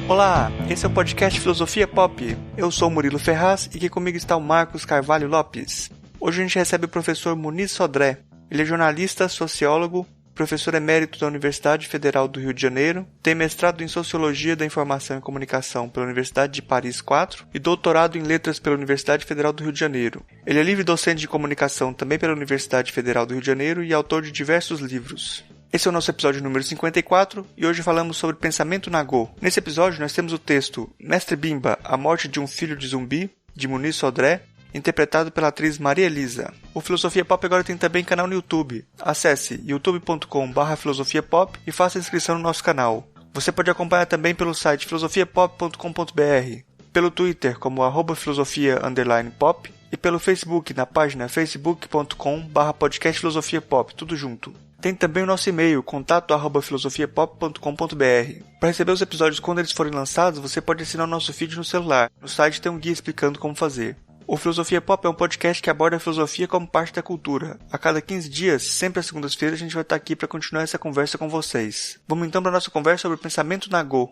Olá, esse é o podcast Filosofia Pop. Eu sou o Murilo Ferraz e aqui comigo está o Marcos Carvalho Lopes. Hoje a gente recebe o professor Muniz Sodré. Ele é jornalista, sociólogo, professor emérito da Universidade Federal do Rio de Janeiro, tem mestrado em Sociologia da Informação e Comunicação pela Universidade de Paris IV e doutorado em Letras pela Universidade Federal do Rio de Janeiro. Ele é livre docente de comunicação também pela Universidade Federal do Rio de Janeiro e autor de diversos livros. Esse é o nosso episódio número 54 e hoje falamos sobre pensamento Nagô. Nesse episódio nós temos o texto Mestre Bimba, A Morte de um Filho de Zumbi, de Muniz Sodré, interpretado pela atriz Maria Elisa. O Filosofia Pop agora tem também canal no YouTube. Acesse youtube.com/filosofiapop e faça inscrição no nosso canal. Você pode acompanhar também pelo site filosofiapop.com.br, pelo Twitter como @filosofia_pop e pelo Facebook na página facebook.com/podcastfilosofiapop, tudo junto. Tem também o nosso e-mail, contato@filosofiapop.com.br. Para receber os episódios quando eles forem lançados, você pode assinar o nosso feed no celular. No site tem um guia explicando como fazer. O Filosofia Pop é um podcast que aborda a filosofia como parte da cultura. A cada 15 dias, sempre às segundas-feiras, a gente vai estar aqui para continuar essa conversa com vocês. Vamos então para a nossa conversa sobre o pensamento Nagô.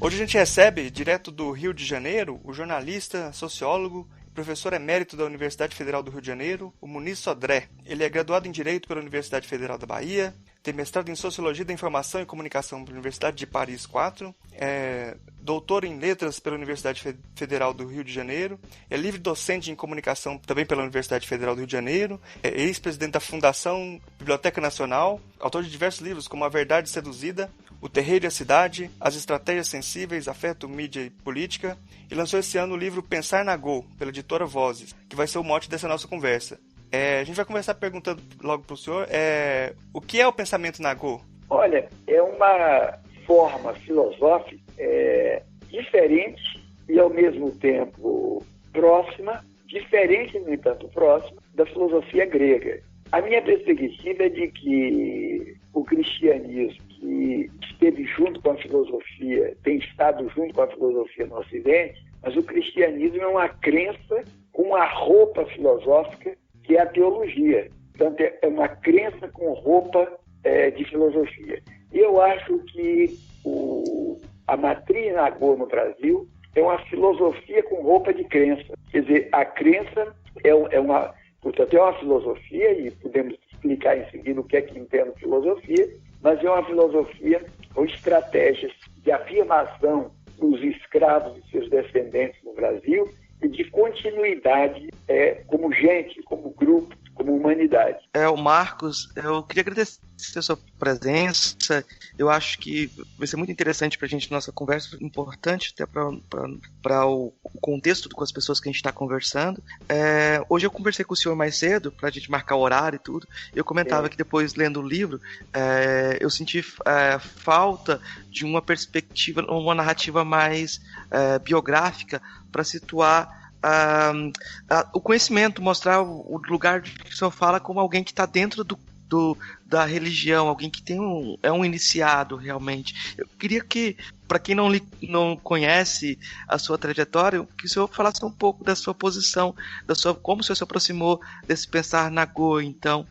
Hoje a gente recebe, direto do Rio de Janeiro, o jornalista, sociólogo e professor emérito da Universidade Federal do Rio de Janeiro, o Muniz Sodré. Ele é graduado em Direito pela Universidade Federal da Bahia, tem mestrado em Sociologia da Informação e Comunicação pela Universidade de Paris IV, é doutor em Letras pela Universidade Federal do Rio de Janeiro, é livre docente em Comunicação também pela Universidade Federal do Rio de Janeiro, é ex-presidente da Fundação Biblioteca Nacional, autor de diversos livros como A Verdade Seduzida, O Terreiro e a Cidade, As Estratégias Sensíveis, Afeto, Mídia e Política, e lançou esse ano o livro Pensar Nagô, pela editora Vozes, que vai ser o mote dessa nossa conversa. A gente vai começar perguntando logo para o senhor, o que é o pensamento Nagô? Olha, é uma forma filosófica diferente e ao mesmo tempo próxima, diferente, no entanto próxima, da filosofia grega. A minha perspectiva é de que o cristianismo, que esteve junto com a filosofia, tem estado junto com a filosofia no Ocidente, mas o cristianismo é uma crença com uma roupa filosófica que é a teologia. Portanto, é uma crença com roupa de filosofia. E eu acho que a matriz Nagô no Brasil é uma filosofia com roupa de crença. Quer dizer, a crença portanto, é uma filosofia, e podemos explicar em seguida o que é que entendo filosofia, mas é uma filosofia com estratégias de afirmação dos escravos e seus descendentes no Brasil e de continuidade como gente, como grupo, como humanidade. O Marcos, eu queria agradecer a sua presença. Eu acho que vai ser muito interessante para a gente, nossa conversa, importante até para o contexto com as pessoas que a gente está conversando. Hoje eu conversei com o senhor mais cedo, para a gente marcar o horário e tudo. Eu comentava que depois, lendo o livro, eu senti falta de uma perspectiva, uma narrativa mais biográfica para situar o conhecimento, mostrar o lugar que o senhor fala como alguém que está dentro da religião, alguém que é um iniciado realmente. Eu queria que, para quem não conhece a sua trajetória, que o senhor falasse um pouco da sua posição, como o senhor se aproximou desse pensar Nagô, então.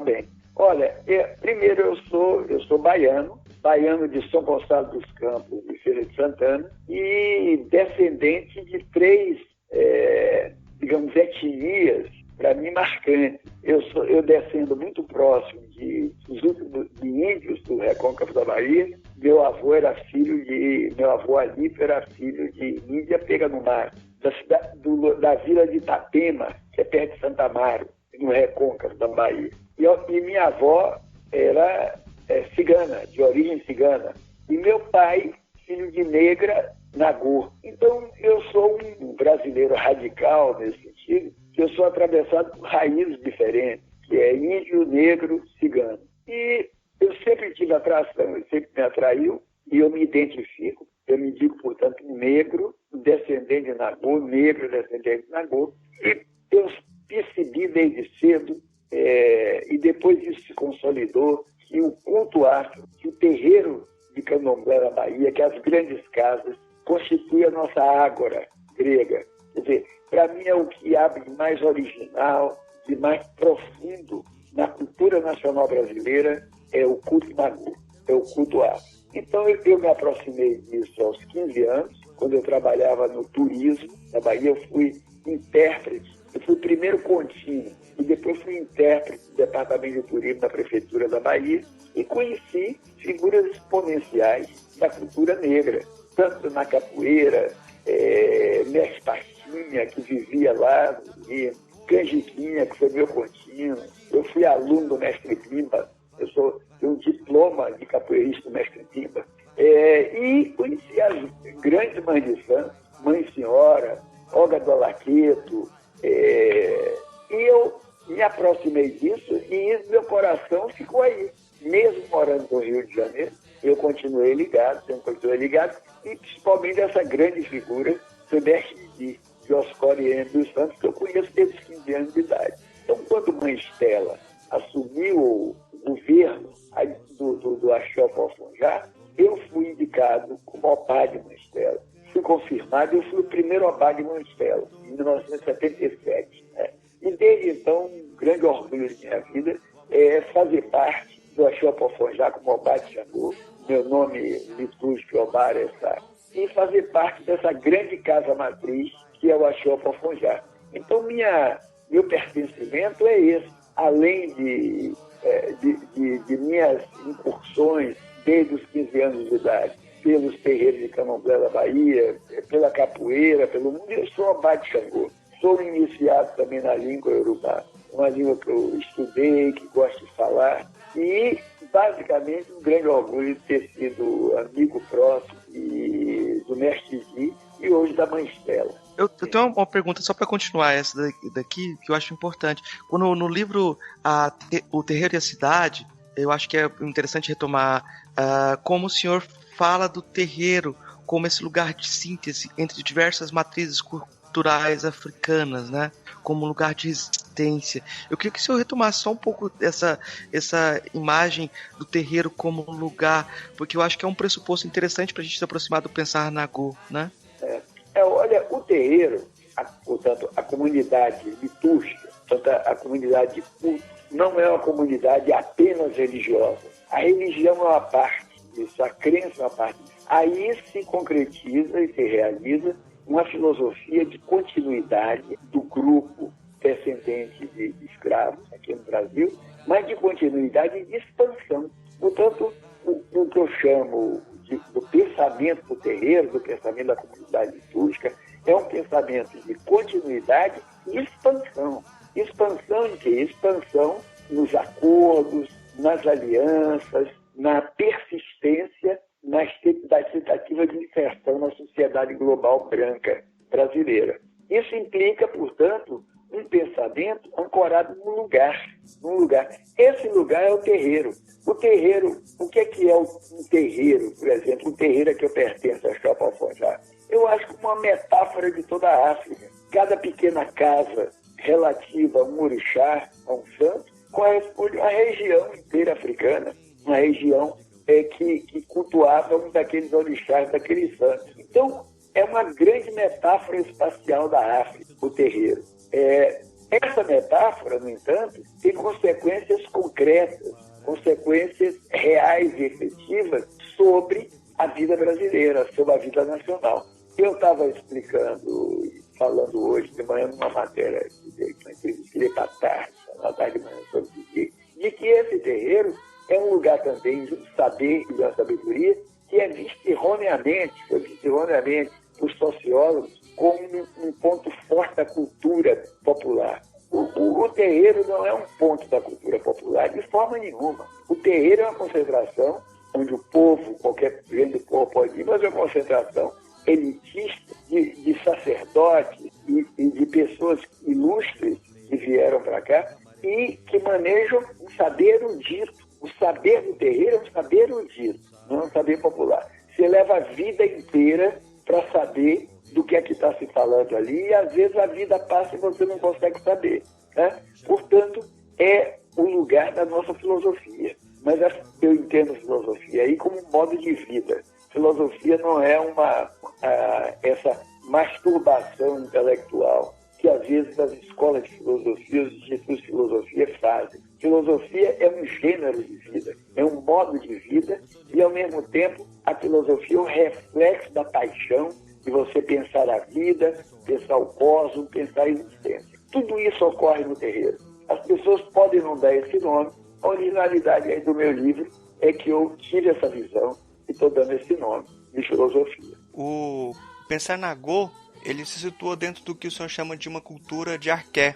Bem. Olha, primeiro eu sou baiano de São Gonçalo dos Campos e Feira de Santana, e descendente de três, etnias, para mim, marcantes. Eu descendo muito próximo de índios do Recôncavo da Bahia. Meu avô Alípio era filho de Índia Pega no Mar, da vila de Itapema, que é perto de Santa Amaro, no Recôncavo da Bahia. E minha avó era cigana, de origem cigana. E meu pai, filho de negra, Nagô. Então, eu sou um brasileiro radical nesse sentido, que eu sou atravessado por raízes diferentes, que é índio, negro, cigano. E eu sempre tive atração, ele sempre me atraiu, e eu me identifico. Eu me digo, portanto, negro, descendente de Nagô, negro, descendente de Nagô. E eu percebi desde cedo, e depois isso se consolidou, que o culto afro, que o terreiro de Candomblé na Bahia, que as grandes casas, constitui a nossa ágora grega. Quer dizer, para mim é o que há de mais original, de mais profundo na cultura nacional brasileira, é o culto Nagô, é o culto afro. Então eu me aproximei disso aos 15 anos, quando eu trabalhava no turismo na Bahia. Eu fui intérprete, eu fui primeiro contínuo e depois fui intérprete do Departamento de Turismo da Prefeitura da Bahia e conheci figuras exponenciais da cultura negra, tanto na capoeira, Mestre Pastinha, que vivia lá, e Canjiquinha, que foi meu contínuo. Eu fui aluno do Mestre Pimba, eu tenho um diploma de capoeirista do Mestre Pimba. E conheci as grandes mães de santo, Mãe Senhora, Olga do Alaqueto, e eu me aproximei disso e meu coração ficou aí. Mesmo morando no Rio de Janeiro, eu continuei ligado, e principalmente essa grande figura, o Mestre de Oscar dos Santos, que eu conheço desde os 15 anos de idade. Então, quando Mãe Estela assumiu o governo do Axé Pofonjá, eu fui indicado como Obade Mãe Estela. Fui confirmado, eu fui o primeiro Obade Mãe Estela, em 1977. Né? E desde então, um grande orgulho de minha vida é fazer parte do Axé Pofonjá, como Obade chamou, meu nome litúrgico Obade é Sá, e fazer parte dessa grande casa matriz que é o Axé Pofonjá. Então, meu pertencimento é esse, além de minhas incursões desde os 15 anos de idade, pelos terreiros de Candomblé da Bahia, pela capoeira, pelo mundo. Eu sou Obade Xangô. Sou iniciado também na língua iorubá, uma língua que eu estudei, que gosto de falar, e basicamente um grande orgulho de ter sido amigo próximo do Mestre Di e hoje da Mãe Estela. Eu tenho uma pergunta só para continuar essa daqui, que eu acho importante. Quando no livro O Terreiro e a Cidade, eu acho que é interessante retomar como o senhor fala do terreiro como esse lugar de síntese entre diversas matrizes culturais africanas, né? Como lugar de resistência. Eu queria que o senhor retomasse só um pouco essa imagem do terreiro como um lugar, porque eu acho que é um pressuposto interessante para a gente se aproximar do pensar Nagô, né? Olha, o terreiro, portanto, a comunidade litúrgica, portanto, a comunidade de culto, não é uma comunidade apenas religiosa. A religião é uma parte disso, a crença é uma parte disso. Aí se concretiza e se realiza uma filosofia de continuidade do grupo descendente de escravos aqui no Brasil, mas de continuidade e de expansão. Portanto, o que eu chamo do pensamento do terreiro, do pensamento da comunidade litúrgica, é um pensamento de continuidade e expansão. Expansão de quê? Expansão nos acordos, nas alianças, na persistência, da tentativa de inserção na sociedade global branca brasileira. Isso implica, portanto, um pensamento ancorado num lugar. Esse lugar é o terreiro. O terreiro, o que é um terreiro, por exemplo? Um terreiro a que eu pertenço, a Axé Pofonjá. Eu acho que uma metáfora de toda a África. Cada pequena casa relativa a um orixá, a um santo, corresponde a uma região inteira africana, uma região que cultuava um daqueles orixás, daqueles santos. Então, é uma grande metáfora espacial da África, o terreiro. Essa metáfora, no entanto, tem consequências concretas, consequências reais e efetivas sobre a vida brasileira, sobre a vida nacional. Eu estava explicando, falando hoje de manhã numa matéria, uma entrevista que dei para tarde de manhã, sobre de que esse terreiro é um lugar também de um saber e de uma sabedoria que é visto erroneamente por sociólogos como um ponto forte da cultura popular. O terreiro não é um ponto da cultura popular de forma nenhuma. O terreiro é uma concentração onde o povo, qualquer grande povo pode ir, mas é uma concentração elitista de sacerdotes e de pessoas ilustres que vieram para cá e que manejam um saber erudito. O saber do terreiro é um saber erudito, não é um saber popular. Você leva a vida inteira para saber do que é que está se falando ali, e às vezes a vida passa e você não consegue saber. Né? Portanto, é o lugar da nossa filosofia. Mas eu entendo filosofia aí como um modo de vida. Filosofia não é essa masturbação intelectual que, às vezes, as escolas de filosofia, os institutos de filosofia fazem. Filosofia é um gênero de vida, é um modo de vida e, ao mesmo tempo, a filosofia é um reflexo da paixão de você pensar a vida, pensar o cosmos, pensar a existência. Tudo isso ocorre no terreiro. As pessoas podem não dar esse nome. A originalidade aí do meu livro é que eu tive essa visão e estou dando esse nome de filosofia. O Pensar Nagô, ele se situa dentro do que o senhor chama de uma cultura de arqué,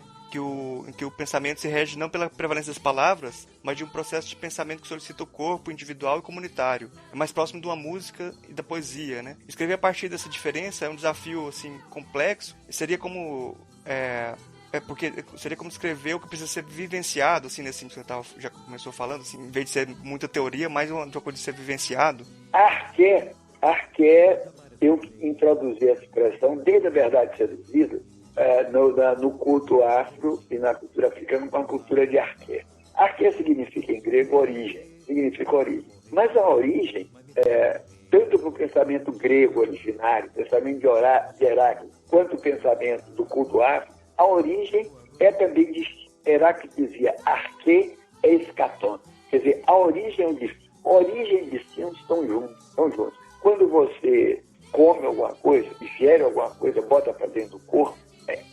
em que o pensamento se rege não pela prevalência das palavras, mas de um processo de pensamento que solicita o corpo individual e comunitário. É mais próximo de uma música e da poesia, né? Escrever a partir dessa diferença é um desafio, assim, complexo. Seria como... porque seria como escrever o que precisa ser vivenciado, assim, nesse que você já começou falando, assim, em vez de ser muita teoria, mais uma coisa de ser vivenciado. Arqué, eu introduzi essa expressão desde a verdade seduzida, no culto afro e na cultura africana, com a cultura de arqué. Arqué significa em grego origem, significa origem. Mas a origem, tanto para o pensamento grego originário, pensamento de Heráclito, quanto o pensamento do culto afro, a origem é também distinta. Heráclito dizia, arqué é escaton. Quer dizer, a origem é o destino. Origem e destino estão juntos. Quando você come alguma coisa, ingere alguma coisa, bota para dentro do corpo,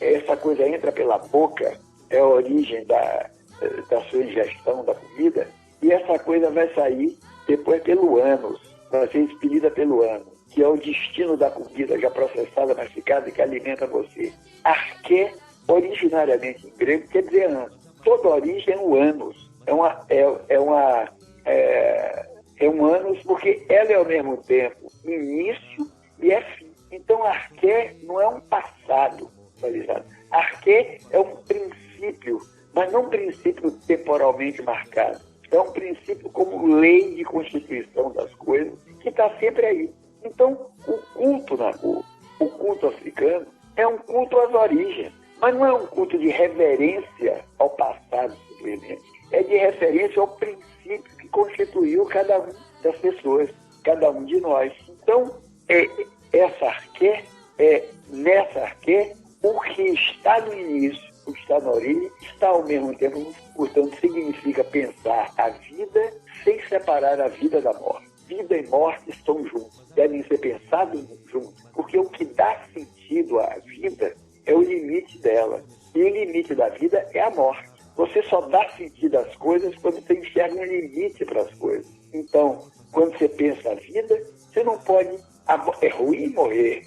essa coisa entra pela boca, é a origem da sua ingestão da comida, e essa coisa vai sair depois pelo ânus, vai ser expelida pelo ânus, que é o destino da comida já processada, masticada e que alimenta você. Arqué, originariamente em grego, quer dizer ânus. Toda origem é um ânus, é um ânus porque ela é ao mesmo tempo início e é fim. Então, arqué não é um passado atualizado. Arqué é um princípio, mas não um princípio temporalmente marcado. É um princípio como lei de constituição das coisas que está sempre aí. Então, o culto Nagô, o culto africano, é um culto às origens, mas não é um culto de reverência ao passado, simplesmente. É de referência ao princípio que constituiu cada uma das pessoas, cada um de nós. Então, nessa arqué, o que está no início, o que está na origem, está ao mesmo tempo, portanto, significa pensar a vida sem separar a vida da morte. Vida e morte estão juntos, devem ser pensados juntos, porque o que dá sentido à vida é o limite dela. E o limite da vida é a morte. Você só dá sentido às coisas quando você enxerga um limite para as coisas. Então, quando você pensa a vida, você não pode... É ruim morrer.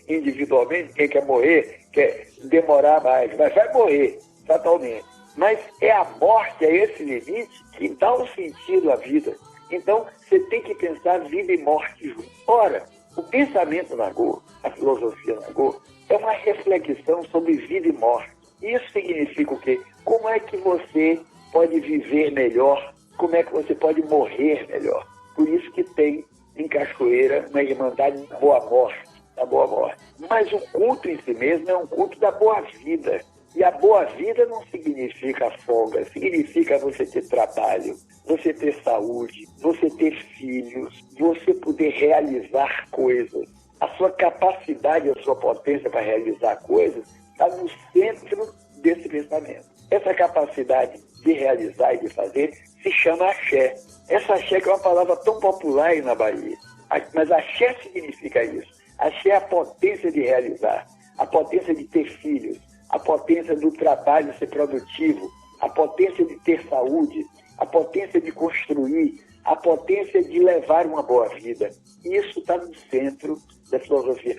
Individualmente, quem quer morrer quer demorar mais, mas vai morrer fatalmente. Mas é a morte, é esse limite que dá um sentido à vida. Então, você tem que pensar vida e morte juntos. Ora, o pensamento Nagô, a filosofia Nagô, é uma reflexão sobre vida e morte. Isso significa o quê? Como é que você pode viver melhor? Como é que você pode morrer melhor? Por isso que tem em Cachoeira uma irmandade da boa morte. Mas o culto em si mesmo é um culto da boa vida. E a boa vida não significa folga, significa você ter trabalho, você ter saúde, você ter filhos, você poder realizar coisas. A sua capacidade, a sua potência para realizar coisas está no centro desse pensamento. Essa capacidade de realizar e de fazer se chama axé. Essa axé que é uma palavra tão popular aí na Bahia. Mas axé significa isso. Axé é a potência de realizar, a potência de ter filhos, a potência do trabalho ser produtivo, a potência de ter saúde, a potência de construir, a potência de levar uma boa vida. Isso está no centro da filosofia.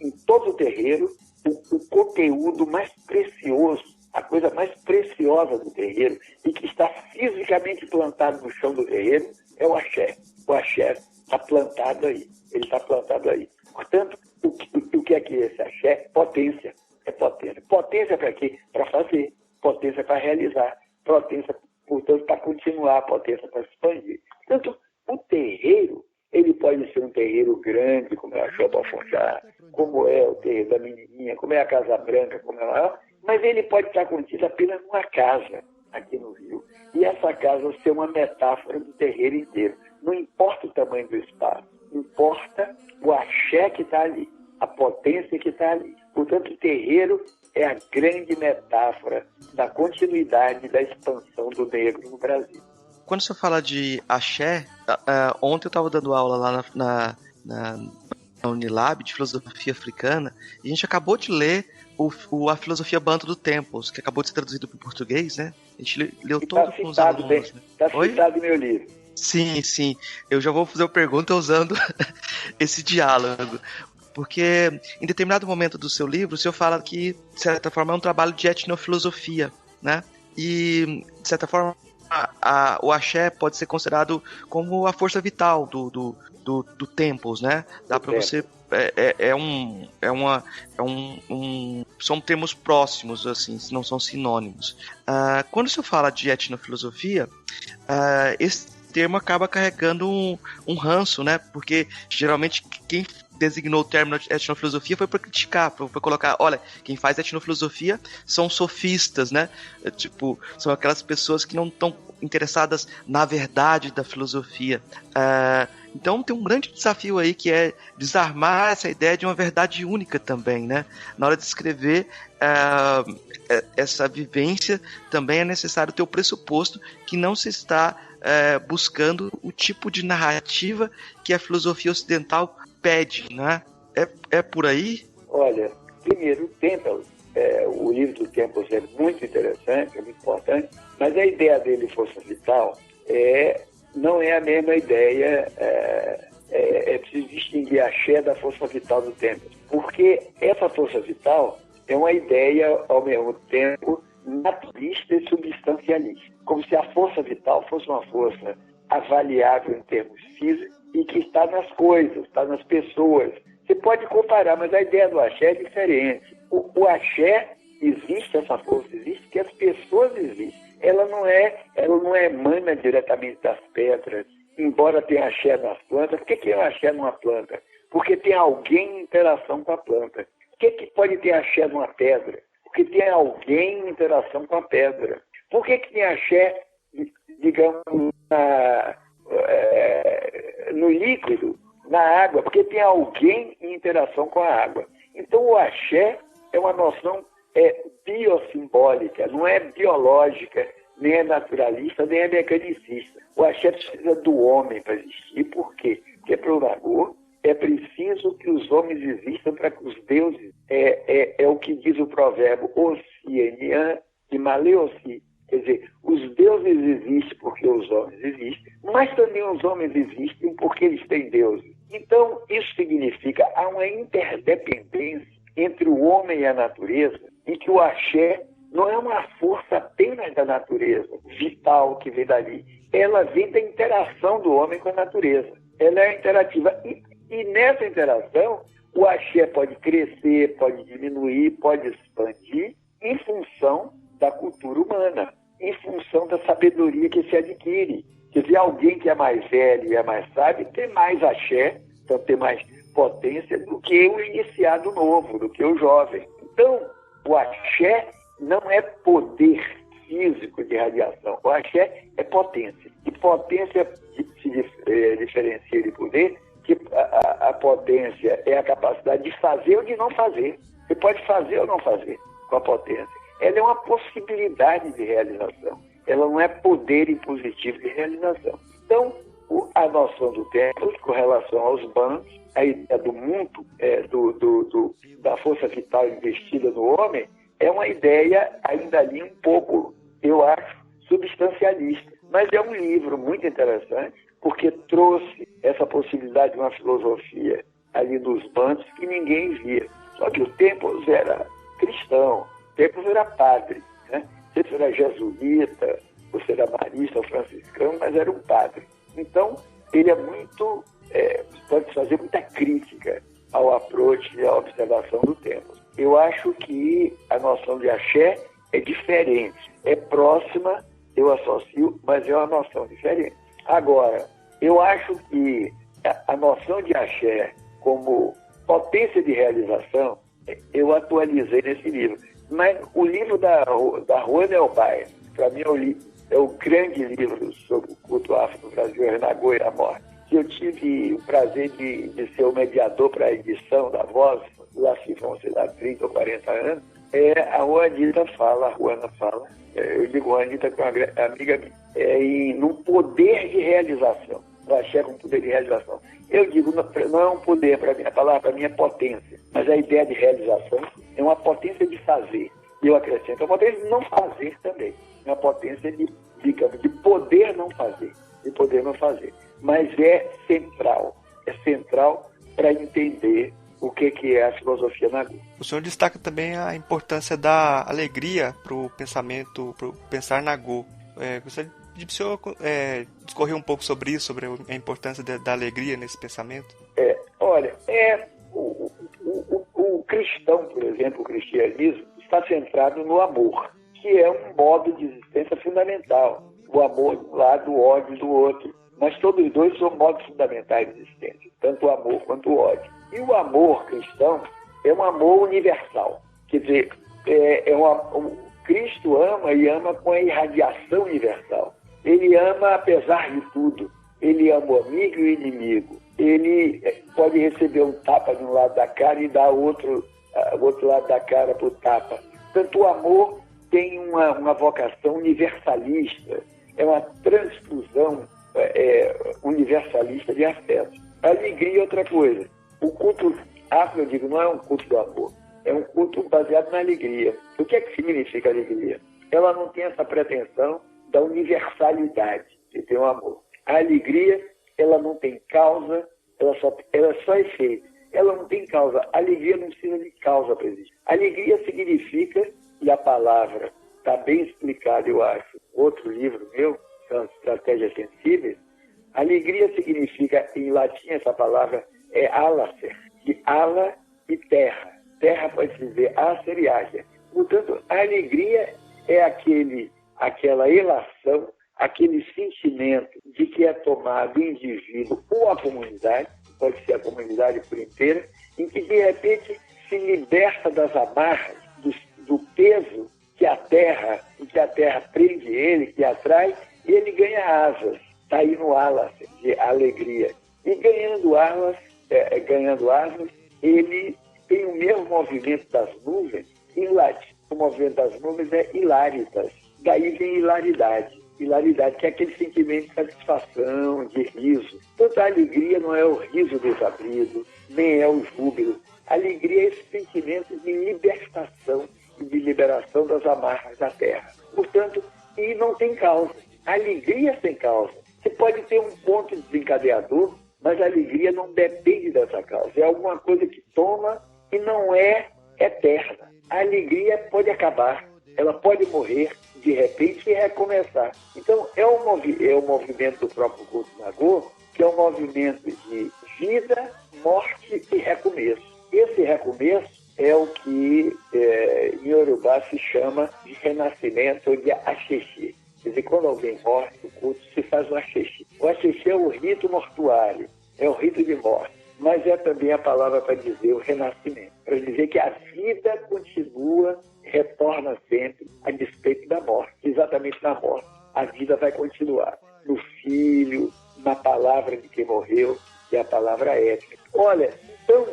Em todo o terreiro, o conteúdo mais precioso, a coisa mais preciosa do terreiro e que está fisicamente plantado no chão do terreiro é o axé. O axé está plantado aí. Ele está plantado aí. Portanto, o que é que esse axé? Potência. É potência. Potência para quê? Para fazer. Potência para realizar. Potência, portanto, para continuar. Potência para expandir. Portanto, o terreiro, ele pode ser um terreiro grande, como é a Chapa Fonjá, como é o terreiro da Menininha, como é a Casa Branca, como é a maior, mas ele pode estar contido apenas numa casa aqui no Rio. E essa casa ser uma metáfora do terreiro inteiro. Não importa o tamanho do espaço, importa o axé que está ali. a potência que está ali. Portanto, o terreiro é a grande metáfora da continuidade da expansão do negro no Brasil. Quando você fala de axé, ontem eu estava dando aula lá na Unilab de filosofia africana, e a gente acabou de ler a filosofia Banto do Tempos, que acabou de ser traduzido para o português, né? A gente leu todo com os alunos. Está citado no meu livro. Sim. Eu já vou fazer uma pergunta usando esse diálogo. Porque em determinado momento do seu livro, o senhor fala que, de certa forma, é um trabalho de etnofilosofia, né? E, de certa forma, o axé pode ser considerado como a força vital do Tempos, né? Dá para você... são termos próximos, assim, não são sinônimos. Quando o senhor fala de etnofilosofia, esse termo acaba carregando um ranço, né? Porque, geralmente, quem designou o termo de etnofilosofia foi para criticar, para colocar, olha, quem faz etnofilosofia são sofistas, né? Tipo, são aquelas pessoas que não estão interessadas na verdade da filosofia. Então tem um grande desafio aí, que é desarmar essa ideia de uma verdade única também, né? Na hora de escrever essa vivência, também é necessário ter o pressuposto que não se está buscando o tipo de narrativa que a filosofia ocidental pede, né? É por aí? Olha, primeiro, o Tempos, o livro do Tempos é muito interessante, é muito importante, mas a ideia dele, força vital, não é a mesma ideia, é preciso distinguir a axé da força vital do Tempos, porque essa força vital é uma ideia, ao mesmo tempo, naturalista e substancialista, como se a força vital fosse uma força avaliável em termos físicos e que está nas coisas, está nas pessoas. Você pode comparar, mas a ideia do axé é diferente. O axé existe, essa força existe, porque as pessoas existem. Ela não emana diretamente das pedras, embora tenha axé nas plantas. Por que é um axé numa planta? Porque tem alguém em interação com a planta. Por que pode ter axé numa pedra? Porque tem alguém em interação com a pedra. Por que tem axé, digamos, no líquido, na água? Porque tem alguém em interação com a água. Então o axé é uma noção biosimbólica, não é biológica, nem é naturalista, nem é mecanicista. O axé precisa do homem para existir. Por quê? Porque para o Nagô é preciso que os homens existam para que os deuses... É o que diz o provérbio Ossianian e Maleossi. Quer dizer, os deuses existem porque os homens existem, mas também os homens existem porque eles têm deuses. Então, isso significa que há uma interdependência entre o homem e a natureza, e que o axé não é uma força apenas da natureza, vital, que vem dali. Ela vem da interação do homem com a natureza. Ela é interativa. E nessa interação, o axé pode crescer, pode diminuir, pode expandir em função da cultura humana, em função da sabedoria que se adquire. Quer dizer, alguém que é mais velho e é mais sábio tem mais axé, então tem mais potência do que o iniciado novo, do que o jovem. Então, o axé não é poder físico de radiação. O axé é potência. E potência se diferencia de poder, que a potência é a capacidade de fazer ou de não fazer. Você pode fazer ou não fazer com a potência. Ela é uma possibilidade de realização. Ela não é poder impositivo de realização. Então, a noção do tempo, com relação aos bandos, a ideia do mundo, da força vital investida no homem, é uma ideia ainda ali um pouco, eu acho, substancialista. Mas é um livro muito interessante, porque trouxe essa possibilidade de uma filosofia ali nos bandos que ninguém via. Só que o Tempos era cristão, o Tempos era padre, né? Você era jesuíta, você era marista ou franciscano, mas era um padre. Então, ele é muito, pode fazer muita crítica ao approach e à observação do tempo. Eu acho que a noção de axé é diferente, é próxima, eu associo, mas é uma noção diferente. Agora, eu acho que a noção de axé como potência de realização, eu atualizei nesse livro. Mas o livro da Juana Elbaia, para mim é o grande livro sobre o culto afro no Brasil, a Renagô e a morte. que eu tive o prazer de ser o mediador para a edição da Voz, lá se vão, sei lá, 30 ou 40 anos, a Juanita fala, a Juana fala, eu digo Juanita que é uma amiga minha, num poder de realização. O axé com poder de realização. Eu digo, não é um poder para mim, a palavra para mim é potência, mas a ideia de realização é uma potência de fazer. E eu acrescento, a potência de não fazer também. É uma potência de poder não fazer. De poder não fazer. Mas é central para entender o que é a filosofia Nagô. O senhor destaca também a importância da alegria para o pensamento, para o pensar Nagô. Gostaria de o senhor discorrer um pouco sobre isso, sobre a importância da alegria nesse pensamento? Olha, o cristão, por exemplo, o cristianismo, está centrado no amor, que é um modo de existência fundamental. O amor de um lado, o ódio do outro. Mas todos os dois são modos fundamentais de existência, tanto o amor quanto o ódio. E o amor cristão é um amor universal. Quer dizer, Cristo ama e ama com a irradiação universal. Ele ama apesar de tudo. Ele ama o amigo e o inimigo. Ele pode receber um tapa de um lado da cara e dar o outro lado da cara para o tapa. Portanto, o amor tem uma vocação universalista. É uma transfusão universalista de afeto. A alegria é outra coisa. O culto afro, eu digo, não é um culto do amor. É um culto baseado na alegria. O que é que significa alegria? Ela não tem essa pretensão da universalidade que tem o amor. A alegria, ela não tem causa, ela é só efeito. Ela não tem causa. A alegria não precisa de causa para existir. Alegria significa, e a palavra está bem explicada, eu acho, outro livro meu, são Estratégias Sensíveis. Alegria significa, em latim, essa palavra é alacer, de ala e terra. Terra pode dizer acer e ágia. Portanto, a alegria é aquela elação, aquele sentimento de que é tomado o indivíduo ou a comunidade, pode ser a comunidade por inteira, em que, de repente, se liberta das amarras, do peso que a terra prende ele, que atrai, e ele ganha asas. Está aí no alas de alegria. E ganhando asas, ele tem o mesmo movimento das nuvens, em latim. O movimento das nuvens é hilaritas. Daí vem hilaridade. Hilaridade, que é aquele sentimento de satisfação, de riso. Portanto, a alegria não é o riso desabrido, nem é o júbilo. A alegria é esse sentimento de libertação e de liberação das amarras da terra. Portanto, e não tem causa. A alegria sem causa. Você pode ter um ponto desencadeador, mas a alegria não depende dessa causa. É alguma coisa que toma e não é eterna. A alegria pode acabar, ela pode morrer de repente e recomeçar. Então, é o movimento do próprio culto Nagô, que é um movimento de vida, morte e recomeço. Esse recomeço é o que em Yorubá se chama de renascimento ou de axexi. Quer dizer, quando alguém morre no culto, se faz um axexi. O axexi é o rito mortuário, é o rito de morte, mas é também a palavra para dizer o renascimento, para dizer que a vida continua, retorna sempre a despeito da morte. Exatamente na morte, a vida vai continuar. No filho, na palavra de quem morreu, que é a palavra ética. Olha, então,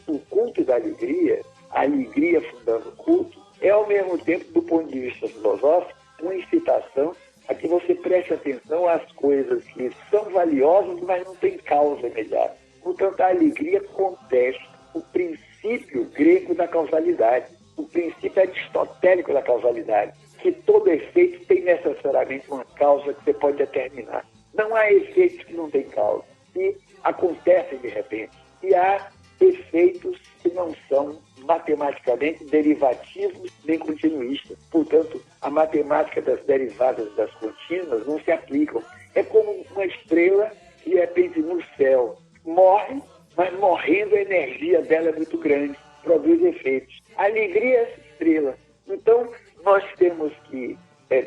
o culto da alegria, a alegria fundando o culto, é ao mesmo tempo, do ponto de vista filosófico, uma incitação a que você preste atenção às coisas que são valiosas, mas não têm causa imediata. Portanto, a alegria contesta o princípio grego da causalidade, o princípio aristotélico da causalidade, que todo efeito tem necessariamente uma causa que você pode determinar. Não há efeitos que não têm causa, e acontecem de repente. E há efeitos que não são matematicamente derivativos nem continuistas. Portanto, a matemática das derivadas das contínuas não se aplicam. É como uma estrela que, de repente, no céu morre, mas morrendo a energia dela é muito grande, produz efeitos. A alegria é essa estrela. Então, nós temos que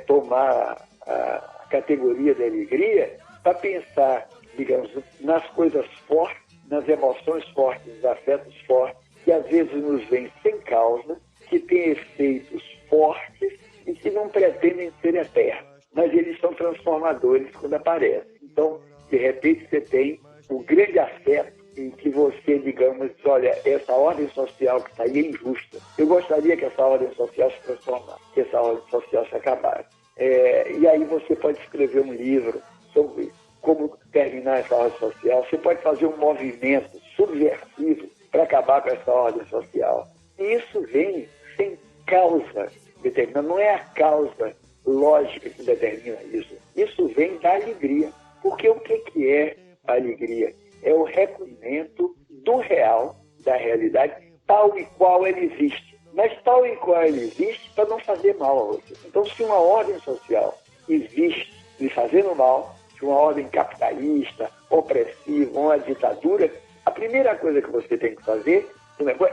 tomar a categoria da alegria para pensar, digamos, nas coisas fortes, nas emoções fortes, nos afetos fortes, que às vezes nos vêm sem causa, que têm efeitos fortes e que não pretendem ser eternos, mas eles são transformadores quando aparecem. Então, De repente você tem um grande afeto em que você, digamos, olha, essa ordem social que está aí é injusta. Eu gostaria que essa ordem social se transformasse, que essa ordem social se acabasse. E aí você pode escrever um livro sobre como terminar essa ordem social. Você pode fazer um movimento subversivo para acabar com essa ordem social. E isso vem sem causa determinada. Não é a causa lógica que determina isso. Isso vem da alegria. Porque o que é a alegria? É o reconhecimento do real, da realidade, tal e qual ele existe. Mas tal e qual ele existe para não fazer mal a você. Então, se uma ordem social existe lhe fazendo mal, se uma ordem capitalista, opressiva, uma ditadura, a primeira coisa que você tem que fazer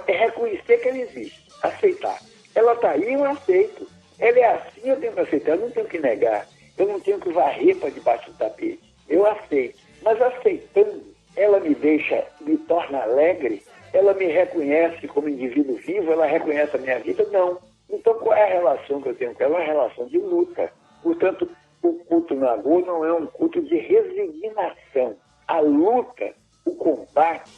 é reconhecer que ela existe, aceitar. Ela está aí, eu aceito. Ela é assim, eu tenho que aceitar, eu não tenho que negar. Eu não tenho que varrer para debaixo do tapete. Eu aceito. Mas aceitando, ela me torna alegre, ela me reconhece como indivíduo vivo, ela reconhece a minha vida? Não. Então, qual é a relação que eu tenho com ela? É uma relação de luta. Portanto, o culto Nagô não é um culto de resignação. A luta, o combate,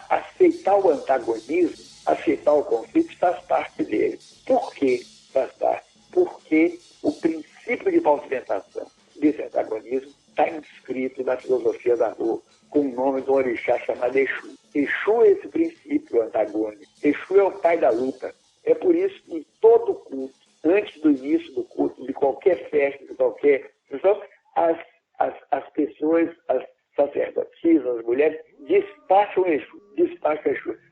aceitar o antagonismo, aceitar o conflito, faz parte dele. Por que faz parte? Porque o princípio de movimentação desse antagonismo está inscrito na filosofia da Nagô, com o nome de um orixá chamado Exu. Exu é esse princípio antagônico. Exu é o pai da luta. É por isso que em todo culto, antes do início do culto, de qualquer festa, de qualquer... As pessoas, as sacerdotisas, as mulheres, despacham Exu.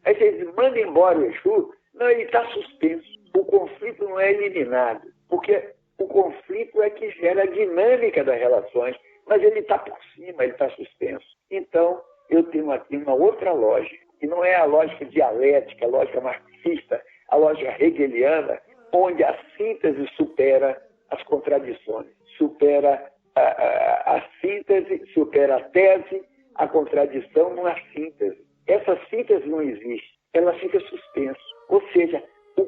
Aí vocês mandam embora o Exu, não, ele está suspenso. O conflito não é eliminado, porque o conflito é que gera a dinâmica das relações, mas ele está por cima, ele está suspenso. Então, eu tenho aqui uma outra lógica, que não é a lógica dialética, a lógica marxista, a lógica hegeliana, onde a síntese supera as contradições, supera a síntese, supera a tese, a contradição não há síntese. Essa síntese não existe, ela fica suspensa. Ou seja, o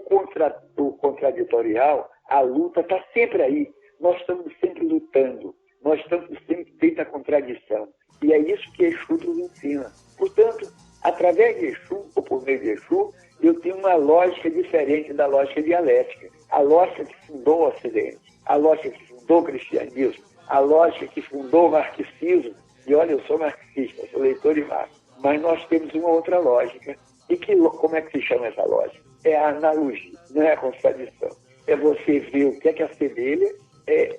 contraditorial, a luta está sempre aí. Nós estamos sempre lutando, nós estamos sempre dentro da contradição. E é isso que Exu nos ensina. Portanto, através de Exu, ou por meio de Exu, eu tenho uma lógica diferente da lógica dialética. A lógica que fundou o Ocidente, a lógica que fundou o cristianismo, a lógica que fundou o marxismo. E olha, eu sou marxista, sou leitor de Marx. Mas nós temos uma outra lógica. E como é que se chama essa lógica? É a analogia, não é a contradição. É você ver o que é que assemelha,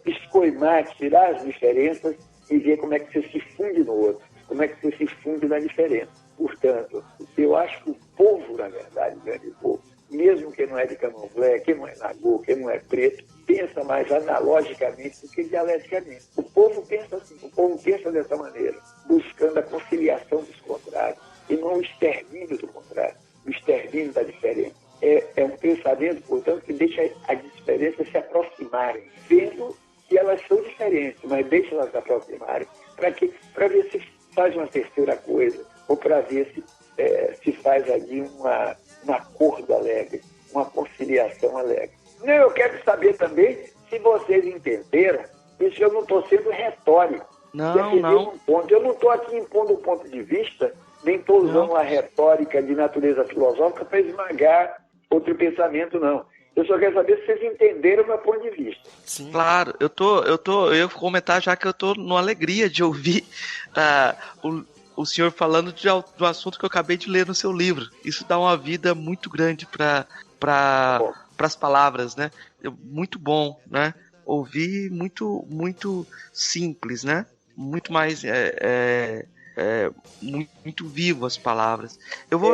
escoimar, tirar as diferenças e ver como é que você se funde no outro, como é que você se funde na diferença. Portanto, eu acho que o povo, na verdade, o grande povo, mesmo que não é de candomblé, que não é nagô, que não é preto, pensa mais analogicamente do que dialeticamente. O povo pensa assim, o povo pensa dessa maneira, buscando a conciliação dos contrários e não o extermínio do contrário, o extermínio da diferença. É um pensamento, portanto, que deixa as diferenças se aproximarem, vendo que elas são diferentes, mas deixa elas se aproximarem para ver se faz uma terceira coisa, ou para ver se faz ali um acordo alegre, uma conciliação alegre. Não, eu quero saber também se vocês entenderam, isso eu não estou sendo retórico. Não. Eu não estou aqui impondo um ponto de vista, nem estou usando uma retórica de natureza filosófica para esmagar outro pensamento, não. Eu só quero saber se vocês entenderam o meu ponto de vista. Sim. Claro, eu ia comentar já que eu tô numa alegria de ouvir o senhor falando do assunto que eu acabei de ler no seu livro. Isso dá uma vida muito grande para as palavras, né? Muito bom, né? Ouvir muito, muito simples, né? Muito mais muito vivo as palavras. Eu vou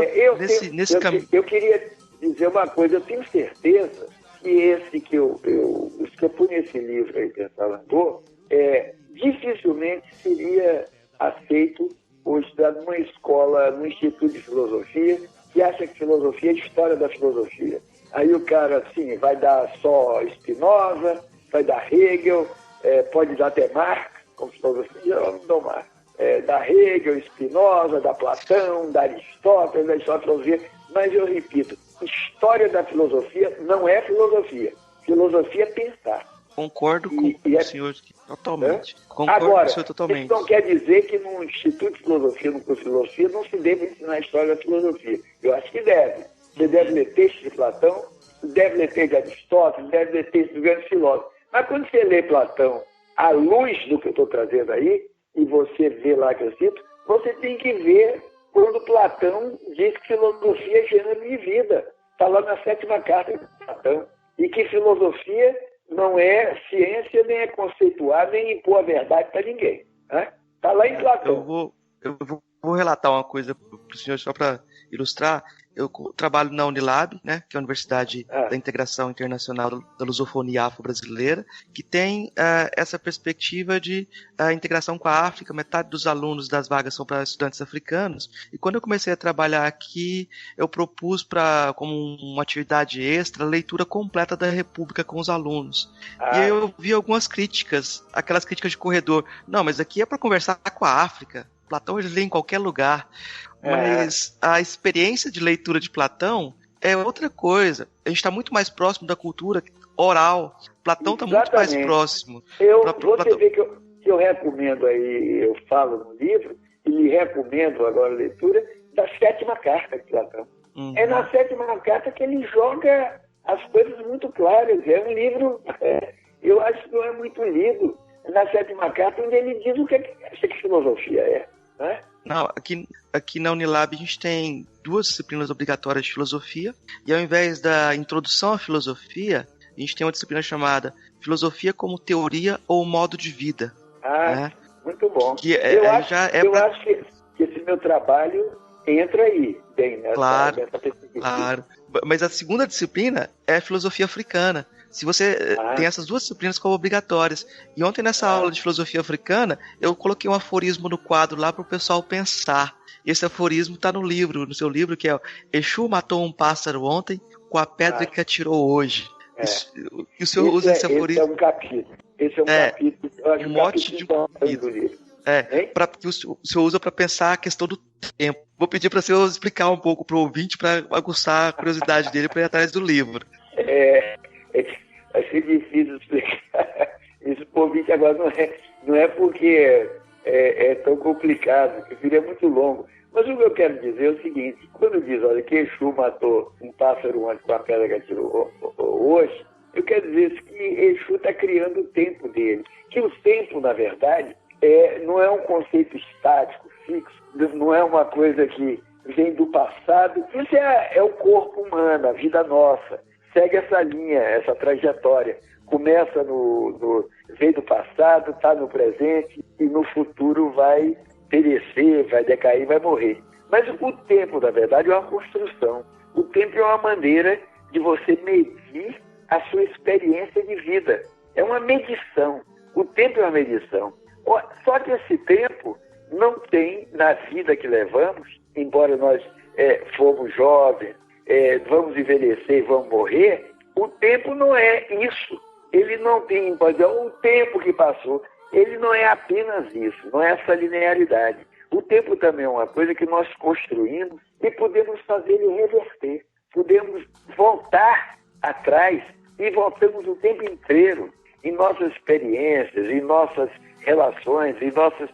nesse caminho. Eu queria dizer uma coisa, eu tenho certeza que esse que eu pus nesse livro aí, Pensar Nagô, dificilmente seria aceito ou estudado numa escola, num instituto de filosofia, que acha que filosofia é história da filosofia. Aí o cara, assim, vai dar só Spinoza, vai dar Hegel, pode dar até Marx, como filosofia, eu não dou Marx. Da Hegel, Spinoza, da Platão, da Aristóteles, da história da filosofia. Mas eu repito, história da filosofia não é filosofia. Filosofia é pensar. Concordo com o senhor totalmente. Concordo Agora, com o senhor totalmente. Isso não quer dizer que no Instituto de Filosofia, no curso de Filosofia, não se deve ensinar a história da filosofia. Eu acho que deve. Você deve ler textos de Platão, deve ler textos de Aristóteles, deve ler textos de grandes filósofos. Mas quando você lê Platão à luz do que eu estou trazendo aí, e você vê lá que eu cito, você tem que ver quando Platão diz que filosofia é gênero de vida. Está lá na 7ª carta de Platão. E que filosofia não é ciência, nem é conceituar, nem impor a verdade para ninguém. Está lá em Platão. Eu vou relatar uma coisa para o senhor, só para ilustrar. Eu trabalho na Unilab, né, que é a Universidade da Integração Internacional da Lusofonia Afro-Brasileira, que tem essa perspectiva de integração com a África. Metade dos alunos das vagas são para estudantes africanos. E quando eu comecei a trabalhar aqui, eu propus como uma atividade extra a leitura completa da República com os alunos. E eu vi algumas críticas, aquelas críticas de corredor. Não, mas aqui é para conversar com a África. Platão ele lê em qualquer lugar. Mas a experiência de leitura de Platão é outra coisa. A gente está muito mais próximo da cultura oral. Platão está muito mais próximo. Você vê que eu recomendo aí, eu falo no livro, e recomendo agora a leitura da 7ª carta de Platão. É na 7ª carta que ele joga as coisas muito claras. É um livro, eu acho que não é muito lido. Na 7ª carta, onde ele diz o que filosofia é. Né? Não, aqui na Unilab a gente tem 2 disciplinas obrigatórias de filosofia, e ao invés da introdução à filosofia, a gente tem uma disciplina chamada Filosofia como Teoria ou Modo de Vida. Muito bom. Eu acho que esse meu trabalho entra aí, bem nessa perspectiva. Claro. Mas a segunda disciplina é a Filosofia Africana. Se você tem essas 2 disciplinas como obrigatórias. E ontem nessa aula de filosofia africana, eu coloquei um aforismo no quadro lá para o pessoal pensar. Esse aforismo está no seu livro, que é Exu matou um pássaro ontem com a pedra que atirou hoje. E o senhor usa esse aforismo. Esse é um capítulo. Esse é um capítulo. Eu acho um mote de do livro. Que o senhor usa para pensar a questão do tempo. Vou pedir para o senhor explicar um pouco para o ouvinte, para aguçar a curiosidade dele para ir atrás do livro. Vai ser difícil explicar isso para o ouvinte agora. Não é porque é tão complicado, que seria muito longo. Mas o que eu quero dizer é o seguinte: quando diz, olha, que Exu matou um pássaro ontem com a pedra que atirou hoje, eu quero dizer que Exu está criando o tempo dele. Que o tempo, na verdade, não é um conceito estático, fixo, não é uma coisa que vem do passado. Isso é o corpo humano, a vida nossa. Segue essa linha, essa trajetória. Começa vem do passado, está no presente e no futuro vai perecer, vai decair, vai morrer. Mas o tempo, na verdade, é uma construção. O tempo é uma maneira de você medir a sua experiência de vida. É uma medição. O tempo é uma medição. Só que esse tempo não tem na vida que levamos, embora nós fomos jovens, vamos envelhecer, vamos morrer, o tempo não é isso. Ele não tem, pode dizer, o tempo que passou, ele não é apenas isso, não é essa linearidade. O tempo também é uma coisa que nós construímos e podemos fazer ele reverter. Podemos voltar atrás e voltamos o tempo inteiro em nossas experiências, em nossas relações, em nossos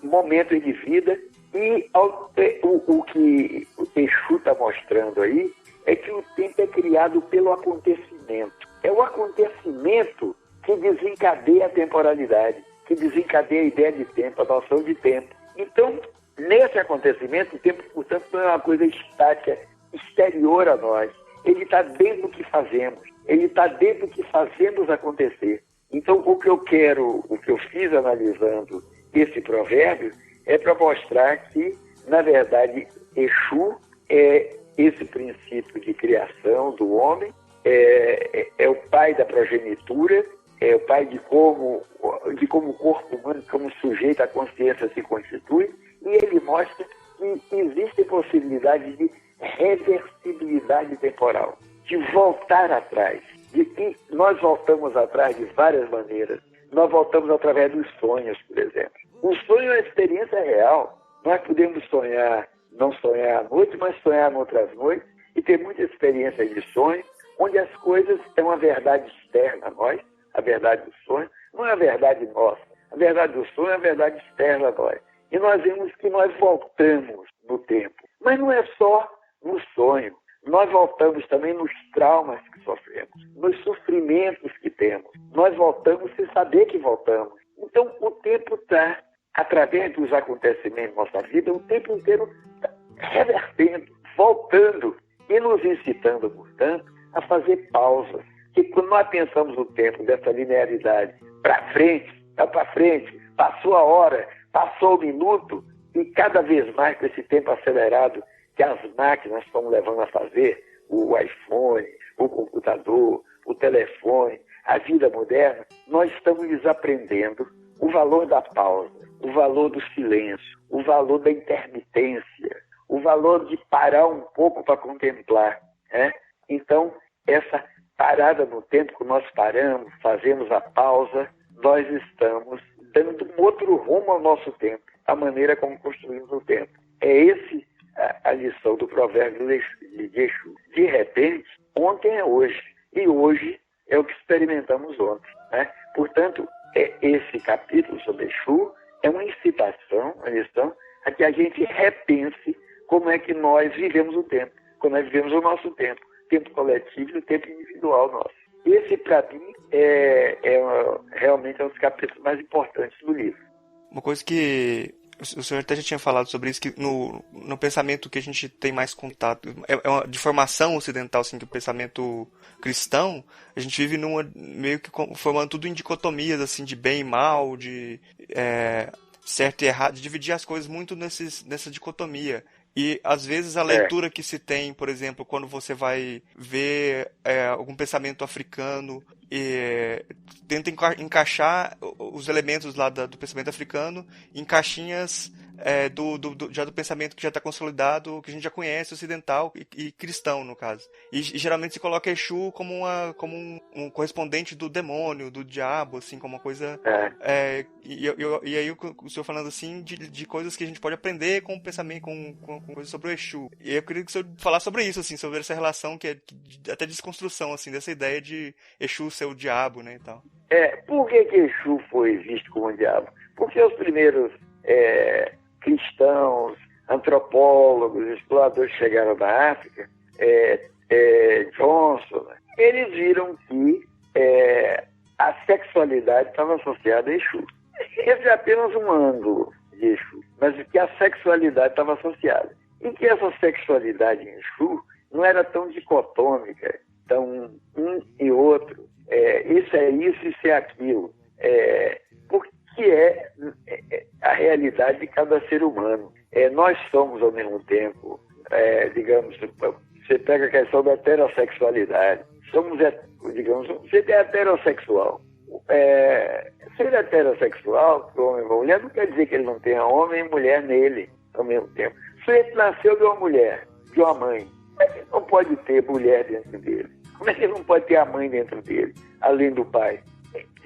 momentos de vida. E o que o Exu está mostrando aí é que o tempo é criado pelo acontecimento. É o acontecimento que desencadeia a temporalidade, que desencadeia a ideia de tempo, a noção de tempo. Então, nesse acontecimento, o tempo, portanto, não é uma coisa estática, exterior a nós. Ele está dentro do que fazemos. Ele está dentro do que fazemos acontecer. Então, o que eu fiz analisando esse provérbio é para mostrar que, na verdade, Exu é esse princípio de criação do homem, é o pai da progenitura, é o pai de como o corpo humano, como sujeito à consciência se constitui, e ele mostra que existe possibilidade de reversibilidade temporal, de voltar atrás. E nós voltamos atrás de várias maneiras. Nós voltamos através dos sonhos, por exemplo. O sonho é uma experiência real. Nós podemos sonhar, não sonhar à noite, mas sonhar em outras noites, e ter muita experiência de sonho, onde as coisas têm uma verdade externa a nós, a verdade do sonho, não é a verdade nossa. A verdade do sonho é a verdade externa a nós. E nós vemos que nós voltamos no tempo. Mas não é só no sonho. Nós voltamos também nos traumas que sofremos, nos sofrimentos que temos. Nós voltamos sem saber que voltamos. Então, o tempo está, através dos acontecimentos da nossa vida, o tempo inteiro está revertendo, voltando e nos incitando, portanto, a fazer pausas. Que quando nós pensamos o tempo dessa linearidade para frente, passou a hora, passou o minuto, e cada vez mais com esse tempo acelerado que as máquinas estão levando a fazer, o iPhone, o computador, o telefone, a vida moderna, nós estamos desaprendendo o valor da pausa, o valor do silêncio, o valor da intermitência, o valor de parar um pouco para contemplar, né? Então, essa parada no tempo que nós paramos, fazemos a pausa, nós estamos dando um outro rumo ao nosso tempo, a maneira como construímos o tempo. É esse a lição do provérbio de Exu. De repente, ontem é hoje, e hoje é o que experimentamos ontem, né? Portanto, esse capítulo sobre Exu é uma incitação, uma lição, a que a gente repense como é que nós vivemos o tempo, como nós vivemos o nosso tempo, o tempo coletivo e o tempo individual nosso. Esse, para mim, realmente é um dos capítulos mais importantes do livro. Uma coisa que o senhor até já tinha falado sobre isso, que no pensamento que a gente tem mais contato, de formação ocidental, assim, que o pensamento cristão, a gente vive meio que formando tudo em dicotomias, assim, de bem e mal, de certo e errado, de dividir as coisas muito nessa dicotomia. E, às vezes, a leitura que se tem, por exemplo, quando você vai ver algum pensamento africano e tenta encaixar os elementos lá do pensamento africano em caixinhas já do pensamento que já está consolidado, que a gente já conhece, ocidental e cristão, no caso. E geralmente se coloca Exu como um correspondente do demônio, do diabo, assim, como uma coisa... E aí o senhor falando assim de coisas que a gente pode aprender com o pensamento, com coisas sobre o Exu. E eu queria que o senhor falasse sobre isso, assim, sobre essa relação que é até desconstrução, assim, dessa ideia de Exu ser o diabo, né, e tal. Por que Exu foi visto como o diabo? Porque os primeiros cristãos, antropólogos, exploradores que chegaram da África, Johnson, eles viram que a sexualidade estava associada a Exu. Esse é apenas um ângulo de Exu, mas que a sexualidade estava associada. E que essa sexualidade em Exu não era tão dicotômica, tão um e outro, isso é isso, isso é aquilo, porque é a realidade de cada ser humano. Nós somos, ao mesmo tempo, digamos, você pega a questão da heterossexualidade, somos, digamos, você é heterossexual. Ser heterossexual, homem e mulher, não quer dizer que ele não tenha homem e mulher nele ao mesmo tempo. Se ele nasceu de uma mulher, de uma mãe, como é que ele não pode ter mulher dentro dele? Como é que ele não pode ter a mãe dentro dele, além do pai?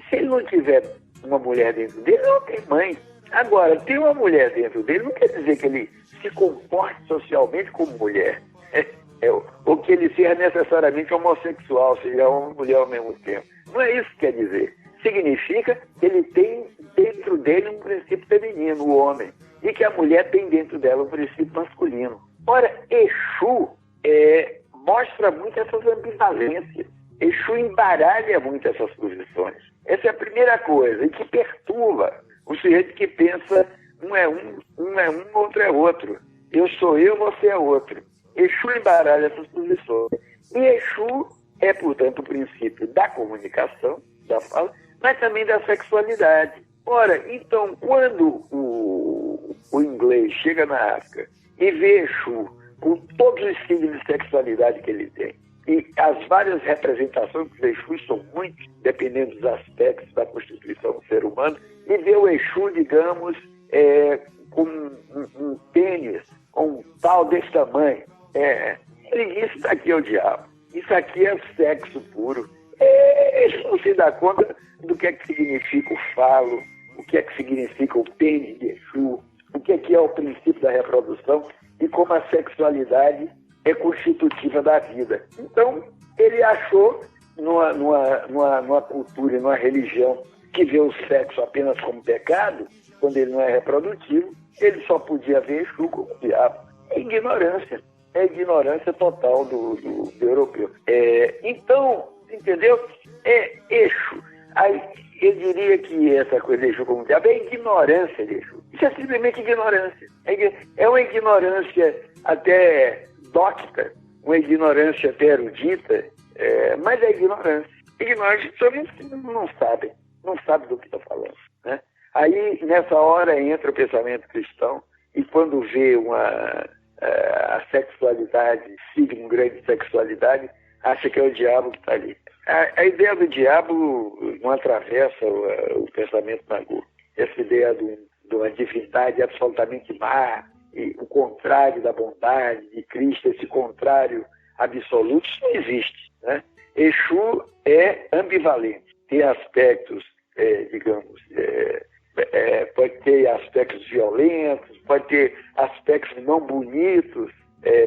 Se ele não tiver uma mulher dentro dele, ele não tem mãe. Agora, ter uma mulher dentro dele não quer dizer que ele se comporte socialmente como mulher. Ou que ele seja necessariamente homossexual, seja homem e mulher ao mesmo tempo. Não é isso que quer dizer. Significa que ele tem dentro dele um princípio feminino, o homem, e que a mulher tem dentro dela um princípio masculino. Ora, Exu mostra muito essas ambivalências. Exu embaralha muito essas posições. Essa é a primeira coisa, e que perturba o sujeito que pensa um é um, outro é outro. Eu sou eu, você é outro. Exu embaralha essas posições. E Exu é, portanto, o princípio da comunicação, da fala, mas também da sexualidade. Ora, então, quando o inglês chega na África e vê Exu com todos os signos de sexualidade que ele tem, e as várias representações que os Exus são muitos, dependendo dos aspectos da constituição do ser humano, e vê o Exu, digamos, com um pênis, um pau desse tamanho. Ele diz, isso aqui é o diabo, isso aqui é sexo puro. Ele não se dá conta do que é que significa o falo, o que é que significa o pênis de Exu, o que é o princípio da reprodução e como a sexualidade é constitutiva da vida. Então, ele achou numa cultura, numa religião que vê o sexo apenas como pecado, quando ele não é reprodutivo, ele só podia ver Exu como diabo. É ignorância total do europeu. Então, entendeu? É Exu. Aí, eu diria que essa coisa de Exu como diabo é ignorância de Exu. Isso é simplesmente ignorância. É uma ignorância até docta, uma ignorância até erudita, mas é ignorância. Ignorância, as pessoas não sabem do que estão falando, né? Aí, nessa hora, entra o pensamento cristão, e quando vê a sexualidade, signo grande de sexualidade, acha que é o diabo que está ali. A ideia do diabo não atravessa o pensamento Nagô. Essa ideia de uma divindade absolutamente má, e o contrário da bondade de Cristo, esse contrário absoluto, isso não existe, né? Exu é ambivalente, tem aspectos, digamos, pode ter aspectos violentos, pode ter aspectos não bonitos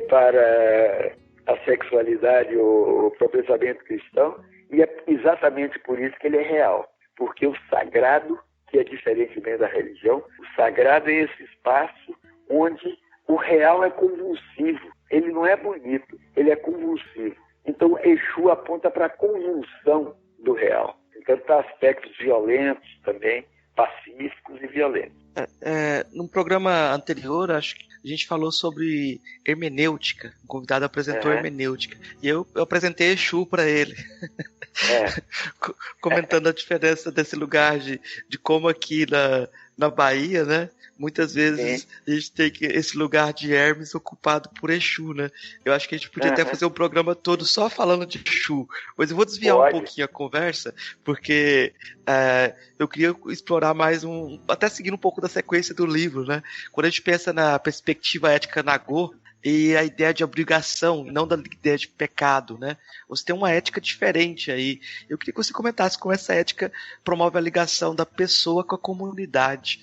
para a sexualidade ou para o pensamento cristão, e é exatamente por isso que ele é real, porque o sagrado, que é diferentemente da religião, o sagrado é esse espaço onde o real é convulsivo, ele não é bonito, ele é convulsivo. Então, Exu aponta para a convulsão do real. Então, para aspectos violentos também, pacíficos e violentos. Num programa anterior, acho que a gente falou sobre hermenêutica. O convidado apresentou hermenêutica. E eu apresentei Exu para ele. Comentando a diferença desse lugar de como aqui na Bahia, né? Muitas vezes a gente tem esse lugar de Hermes ocupado por Exu, né? Eu acho que a gente podia até fazer um programa todo só falando de Exu. Mas eu vou desviar um pouquinho a conversa, porque eu queria explorar mais até seguindo um pouco da sequência do livro, né? Quando a gente pensa na perspectiva ética Nagô, e a ideia de obrigação, não da ideia de pecado, né? Você tem uma ética diferente aí. Eu queria que você comentasse como essa ética promove a ligação da pessoa com a comunidade.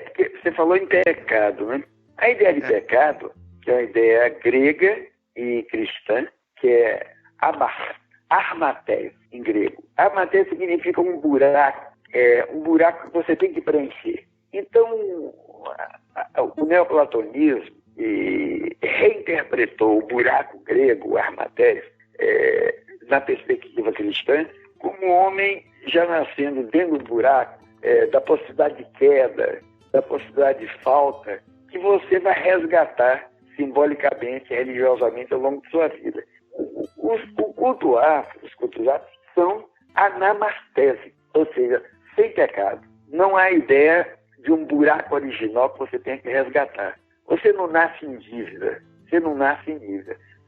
Porque você falou em pecado, né? A ideia de pecado, que é uma ideia grega e cristã, que é armatéis, em grego. Armatéis significa um buraco que você tem que preencher. Então, o neoplatonismo reinterpretou o buraco grego, o armatéis, na perspectiva cristã, como um homem já nascendo dentro do buraco, da possibilidade de queda, da possibilidade de falta, que você vai resgatar simbolicamente, religiosamente, ao longo de sua vida. O culto afro, os cultos afros, são anamartese, ou seja, sem pecado. Não há ideia de um buraco original que você tem que resgatar. Você não nasce em dívida,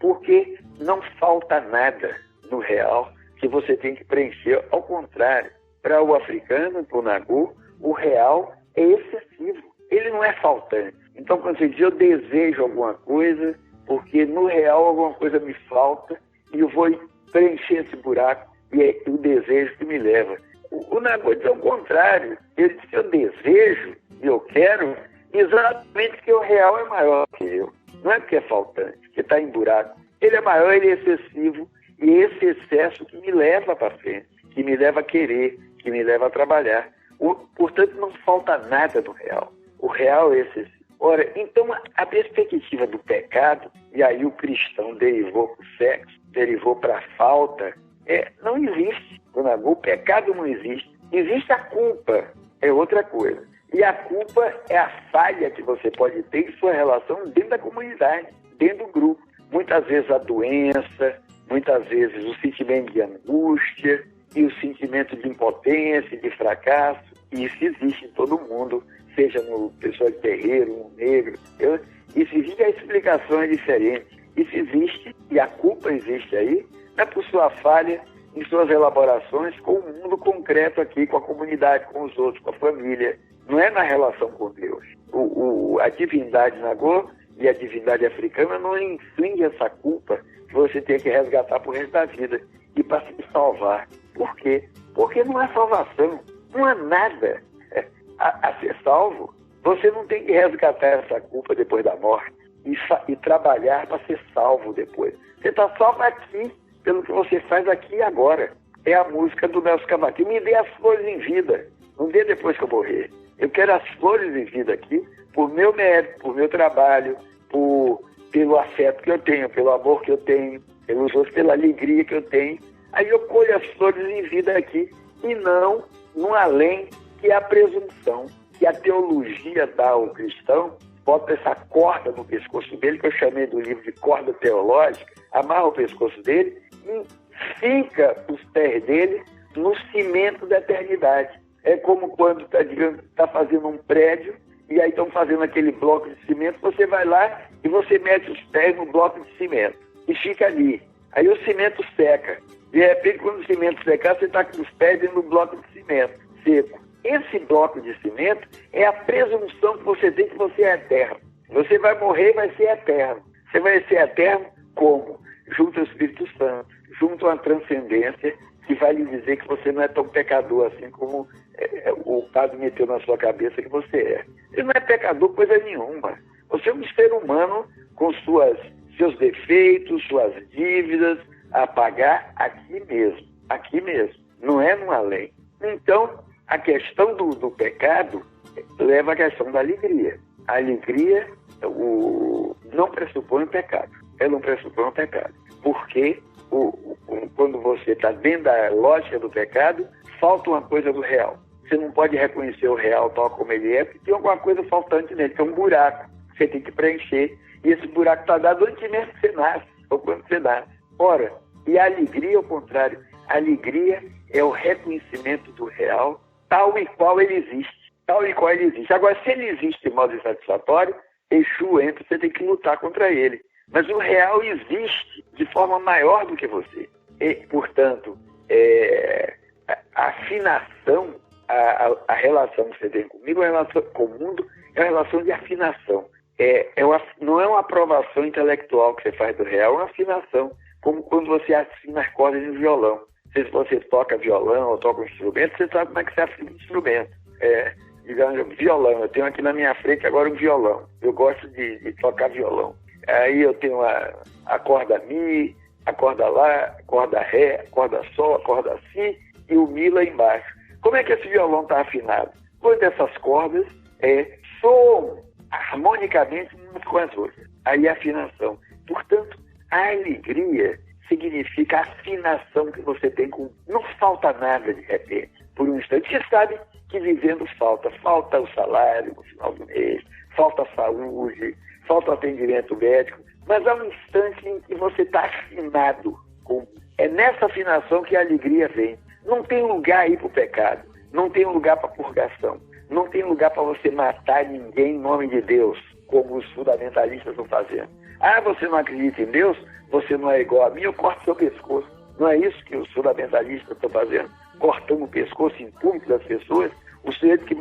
porque não falta nada no real que você tem que preencher. Ao contrário, para o africano, para o Nagô, o real é excessivo, ele não é faltante. Então, quando você diz eu desejo alguma coisa, porque no real alguma coisa me falta, e eu vou preencher esse buraco, e é o desejo que me leva. O Nagô diz ao contrário, ele diz eu desejo, e eu quero, exatamente porque o real é maior que eu. Não é porque é faltante, porque está em buraco. Ele é maior, ele é excessivo, e é esse excesso que me leva para frente, que me leva a querer, que me leva a trabalhar. Portanto, não falta nada do real. O real é excessivo. Ora, então, a perspectiva do pecado, e aí o cristão derivou para o sexo, derivou para a falta, não existe. O pecado não existe. Existe a culpa, é outra coisa. E a culpa é a falha que você pode ter em sua relação dentro da comunidade, dentro do grupo. Muitas vezes a doença, muitas vezes o sentimento de angústia e o sentimento de impotência, de fracasso. E isso existe em todo mundo, seja no pessoal de terreiro, no negro. Isso existe, a explicação é diferente. Isso existe, e a culpa existe aí, não é por sua falha em suas elaborações com o mundo concreto aqui, com a comunidade, com os outros, com a família. Não é na relação com Deus. A divindade Nagô e a divindade africana não inflige essa culpa que você tem que resgatar pro resto da vida e para se salvar. Por quê? Porque não há salvação, não há nada a ser salvo. Você não tem que resgatar essa culpa depois da morte e trabalhar para ser salvo depois. Você está salvo aqui pelo que você faz aqui e agora. É a música do Nelson Cavaquinho. Me dê as flores em vida, não dê depois que eu morrer. Eu quero as flores em vida aqui, por meu mérito, por meu trabalho, pelo afeto que eu tenho, pelo amor que eu tenho, pelos outros, pela alegria que eu tenho. Aí eu colho as flores em vida aqui, e não no além, que é a presunção, que a teologia dá ao cristão, bota essa corda no pescoço dele, que eu chamei do livro de corda teológica, amarra o pescoço dele e fica os pés dele no cimento da eternidade. É como quando está fazendo um prédio, e aí estão fazendo aquele bloco de cimento, você vai lá e você mete os pés no bloco de cimento e fica ali. Aí o cimento seca. De repente, quando o cimento secar, você está com os pés dentro do bloco de cimento seco. Esse bloco de cimento é a presunção que você tem que você é eterno. Você vai morrer e vai ser eterno. Você vai ser eterno como? Junto ao Espírito Santo, junto à transcendência, que vai lhe dizer que você não é tão pecador assim como o padre meteu na sua cabeça que você é. Você não é pecador coisa nenhuma. Você é um ser humano com seus defeitos, suas dívidas a pagar aqui mesmo. Não é no além. Então, a questão do pecado leva à questão da alegria. A alegria não pressupõe o pecado. Ela não pressupõe o pecado. Porque quando você está dentro da lógica do pecado, falta uma coisa do real. Você não pode reconhecer o real tal como ele é, porque tem alguma coisa faltante nele, que é um buraco que você tem que preencher. E esse buraco está dado antes mesmo que você nasce, ou quando você nasce. Ora, e a alegria, ao contrário, a alegria é o reconhecimento do real tal e qual ele existe. Tal e qual ele existe. Agora, se ele existe de modo insatisfatório, Exu entra, você tem que lutar contra ele. Mas o real existe de forma maior do que você. E, portanto, a afinação, a relação que você tem comigo, a relação com o mundo, é uma relação de afinação. Não é uma aprovação intelectual que você faz do real, é uma afinação, como quando você afina as cordas de um violão. Se você toca violão ou toca um instrumento, você sabe como é que você afina o instrumento. Digamos, violão, eu tenho aqui na minha frente agora um violão. Eu gosto de tocar violão. Aí eu tenho a corda Mi, a corda Lá, a corda Ré, a corda Sol, a corda Si e o Mi lá embaixo. Como é que esse violão está afinado? Quando essas cordas soam harmonicamente umas com as outras. Aí a afinação. Portanto, a alegria significa a afinação que você tem com... Não falta nada de repente, por um instante. Você sabe que vivendo falta o salário no final do mês, falta a saúde, falta o atendimento médico, mas há um instante em que você está afinado. É nessa afinação que a alegria vem. Não tem lugar aí para o pecado, não tem lugar para a purgação, não tem lugar para você matar ninguém em nome de Deus, como os fundamentalistas estão fazendo. Ah, você não acredita em Deus? Você não é igual a mim, eu corto seu pescoço. Não é isso que os fundamentalistas estão fazendo? Cortando o pescoço em público das pessoas. O sujeito que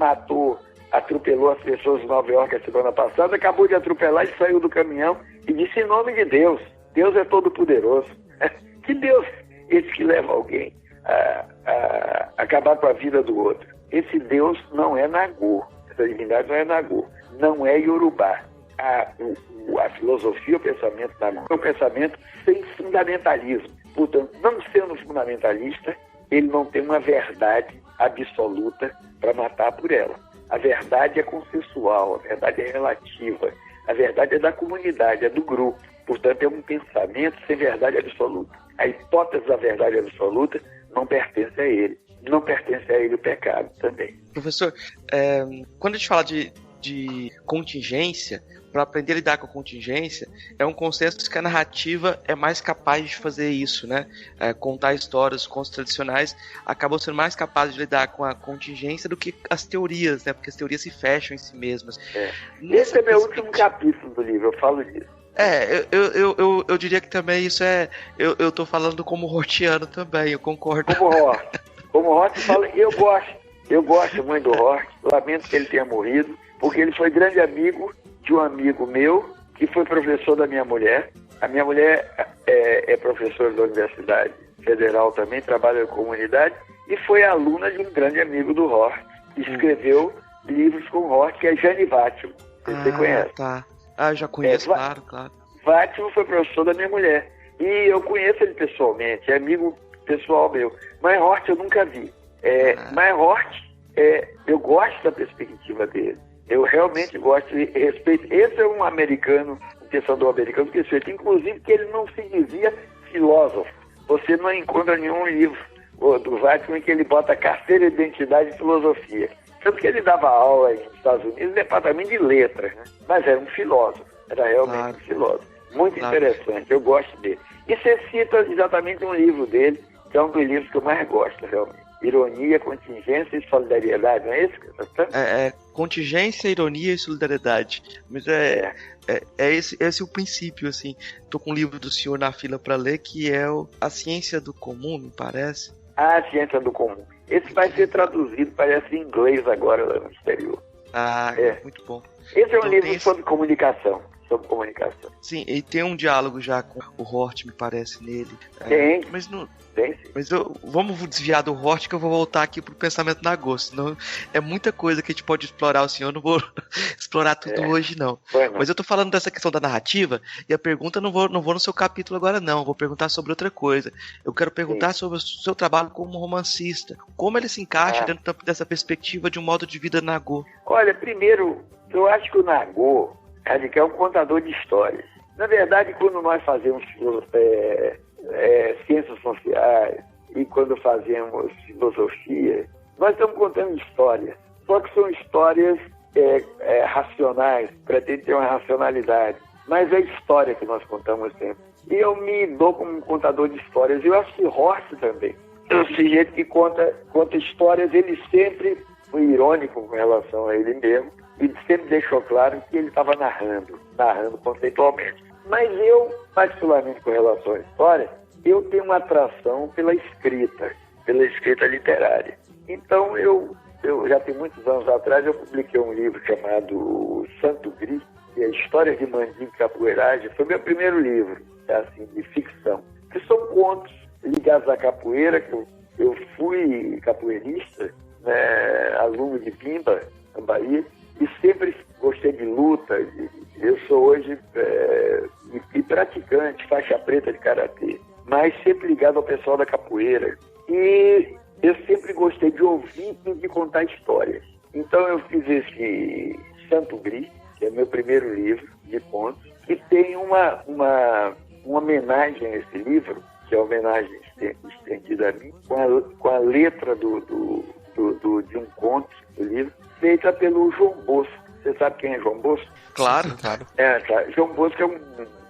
atropelou as pessoas em Nova York a semana passada, acabou de atropelar e saiu do caminhão e disse em nome de Deus. Deus é todo poderoso. Que Deus, esse que leva alguém a acabar com a vida do outro. Esse Deus não é Nagô. Essa divindade não é Nagô. Não é Yorubá. A filosofia, o pensamento Nagô é um pensamento sem fundamentalismo. Portanto, não sendo fundamentalista, ele não tem uma verdade absoluta para matar por ela. A verdade é consensual, a verdade é relativa, a verdade é da comunidade, é do grupo. Portanto, é um pensamento sem verdade absoluta. A hipótese da verdade absoluta não pertence a ele. Não pertence a ele o pecado também. Professor, quando a gente fala de contingência, para aprender a lidar com a contingência, é um consenso que a narrativa é mais capaz de fazer isso, né? Contar histórias, os contos tradicionais acabam sendo mais capazes de lidar com a contingência do que as teorias, né? Porque as teorias se fecham em si mesmas. Esse é meu último capítulo do livro, eu falo disso. Eu diria que também isso eu tô falando como hortiano também, eu concordo. Como Hort fala, eu gosto muito do Hort, lamento que ele tenha morrido, porque ele foi grande amigo de um amigo meu, que foi professor da minha mulher. A minha mulher é professora da Universidade Federal também, trabalha na comunidade, e foi aluna de um grande amigo do Hort, que escreveu livros com o Hort, que é Jane Vátimo. Você conhece? Tá. Eu já conheço, claro. Vátimo foi professor da minha mulher. E eu conheço ele pessoalmente, é amigo pessoal meu. Meyerhort eu nunca vi. Meyerhort, eu gosto da perspectiva dele. Eu realmente gosto e respeito. Esse é um americano, um pensador americano que respeito. Inclusive que ele não se dizia filósofo. Você não encontra nenhum livro do Weizmann que ele bota carteira de identidade de filosofia. Tanto que ele dava aula nos Estados Unidos no departamento de letras, né? Mas era um filósofo. Era realmente um filósofo. Muito interessante, eu gosto dele. E você cita exatamente um livro dele, que é um dos livros que eu mais gosto, realmente. Ironia, Contingência e Solidariedade, não é esse? Contingência, Ironia e Solidariedade. Mas esse é o princípio, assim. Tô com um livro do senhor na fila para ler, que é A Ciência do Comum, me parece. A Ciência do Comum. Esse vai ser traduzido, parece em inglês agora lá no exterior. Muito bom. Esse é um livro sobre comunicação. Sobre comunicação. Sim, e tem um diálogo já com o Hort, me parece, nele. Tem. Mas não. Tem, sim. Mas vamos desviar do Hort, que eu vou voltar aqui pro pensamento na Gosto. Senão é muita coisa que a gente pode explorar. O senhor não vou explorar tudo hoje, não. Mas eu tô falando dessa questão da narrativa, e a pergunta não vou no seu capítulo agora, não. Vou perguntar sobre outra coisa. Eu quero perguntar sobre o seu trabalho como romancista. Como ele se encaixa dentro dessa perspectiva de um modo de vida Nagô? Olha, primeiro, eu acho que o Nagô é um contador de histórias. Na verdade, quando nós fazemos ciências sociais e quando fazemos filosofia, nós estamos contando histórias. Só que são histórias racionais, pretendem ter uma racionalidade. Mas é história que nós contamos sempre. E eu me dou como um contador de histórias. Eu acho que Hort também. É um sujeito que conta histórias, ele sempre foi irônico com relação a ele mesmo. E sempre deixou claro que ele estava narrando conceitualmente. Mas eu, particularmente com relação à história, eu tenho uma atração pela escrita literária. Então, eu já tem muitos anos atrás, eu publiquei um livro chamado Santo Gris, que é Histórias de Mandinga e Capoeiragem. Foi meu primeiro livro, assim, de ficção. Que são contos ligados à capoeira, que eu fui capoeirista, né, aluno de Pimba, na Bahia, e sempre gostei de luta. Eu sou hoje praticante, faixa preta de karatê, mas sempre ligado ao pessoal da capoeira. E eu sempre gostei de ouvir e de contar histórias. Então eu fiz esse Santo Gris, que é meu primeiro livro de contos, e tem uma homenagem a esse livro, que é uma homenagem estendida a mim, com a letra de um conto do livro, feita pelo João Bosco. Você sabe quem é João Bosco? Claro. João Bosco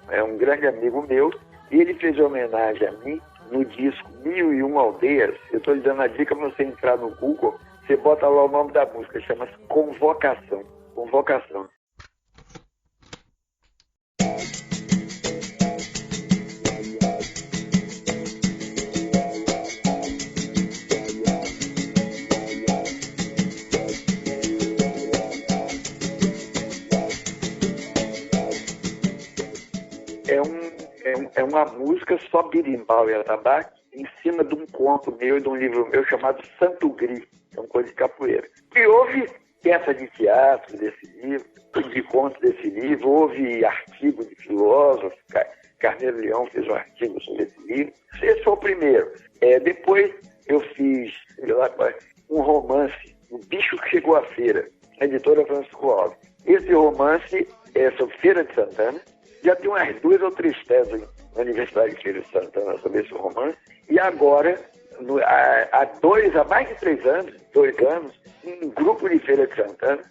é um grande amigo meu, e ele fez homenagem a mim no disco 1001 Aldeias. Eu estou lhe dando a dica para você entrar no Google, você bota lá o nome da música, chama-se Convocação. Convocação. É uma música só birimbau e atabaque em cima de um conto meu e de um livro meu chamado Santo Gris, é uma coisa de capoeira. E houve peça de teatro desse livro, de contos desse livro, houve artigo de filósofo, Carneiro Leão fez um artigo sobre esse livro. Esse foi o primeiro. Depois eu fiz um romance, O Bicho que Chegou à Feira, editora Francisco Alves. Esse romance é sobre Feira de Santana. Já tem umas 2 ou 3 teses na Universidade de Feira de Santana sobre esse romance. E agora, há mais de 2 anos, um grupo de Feira de Santana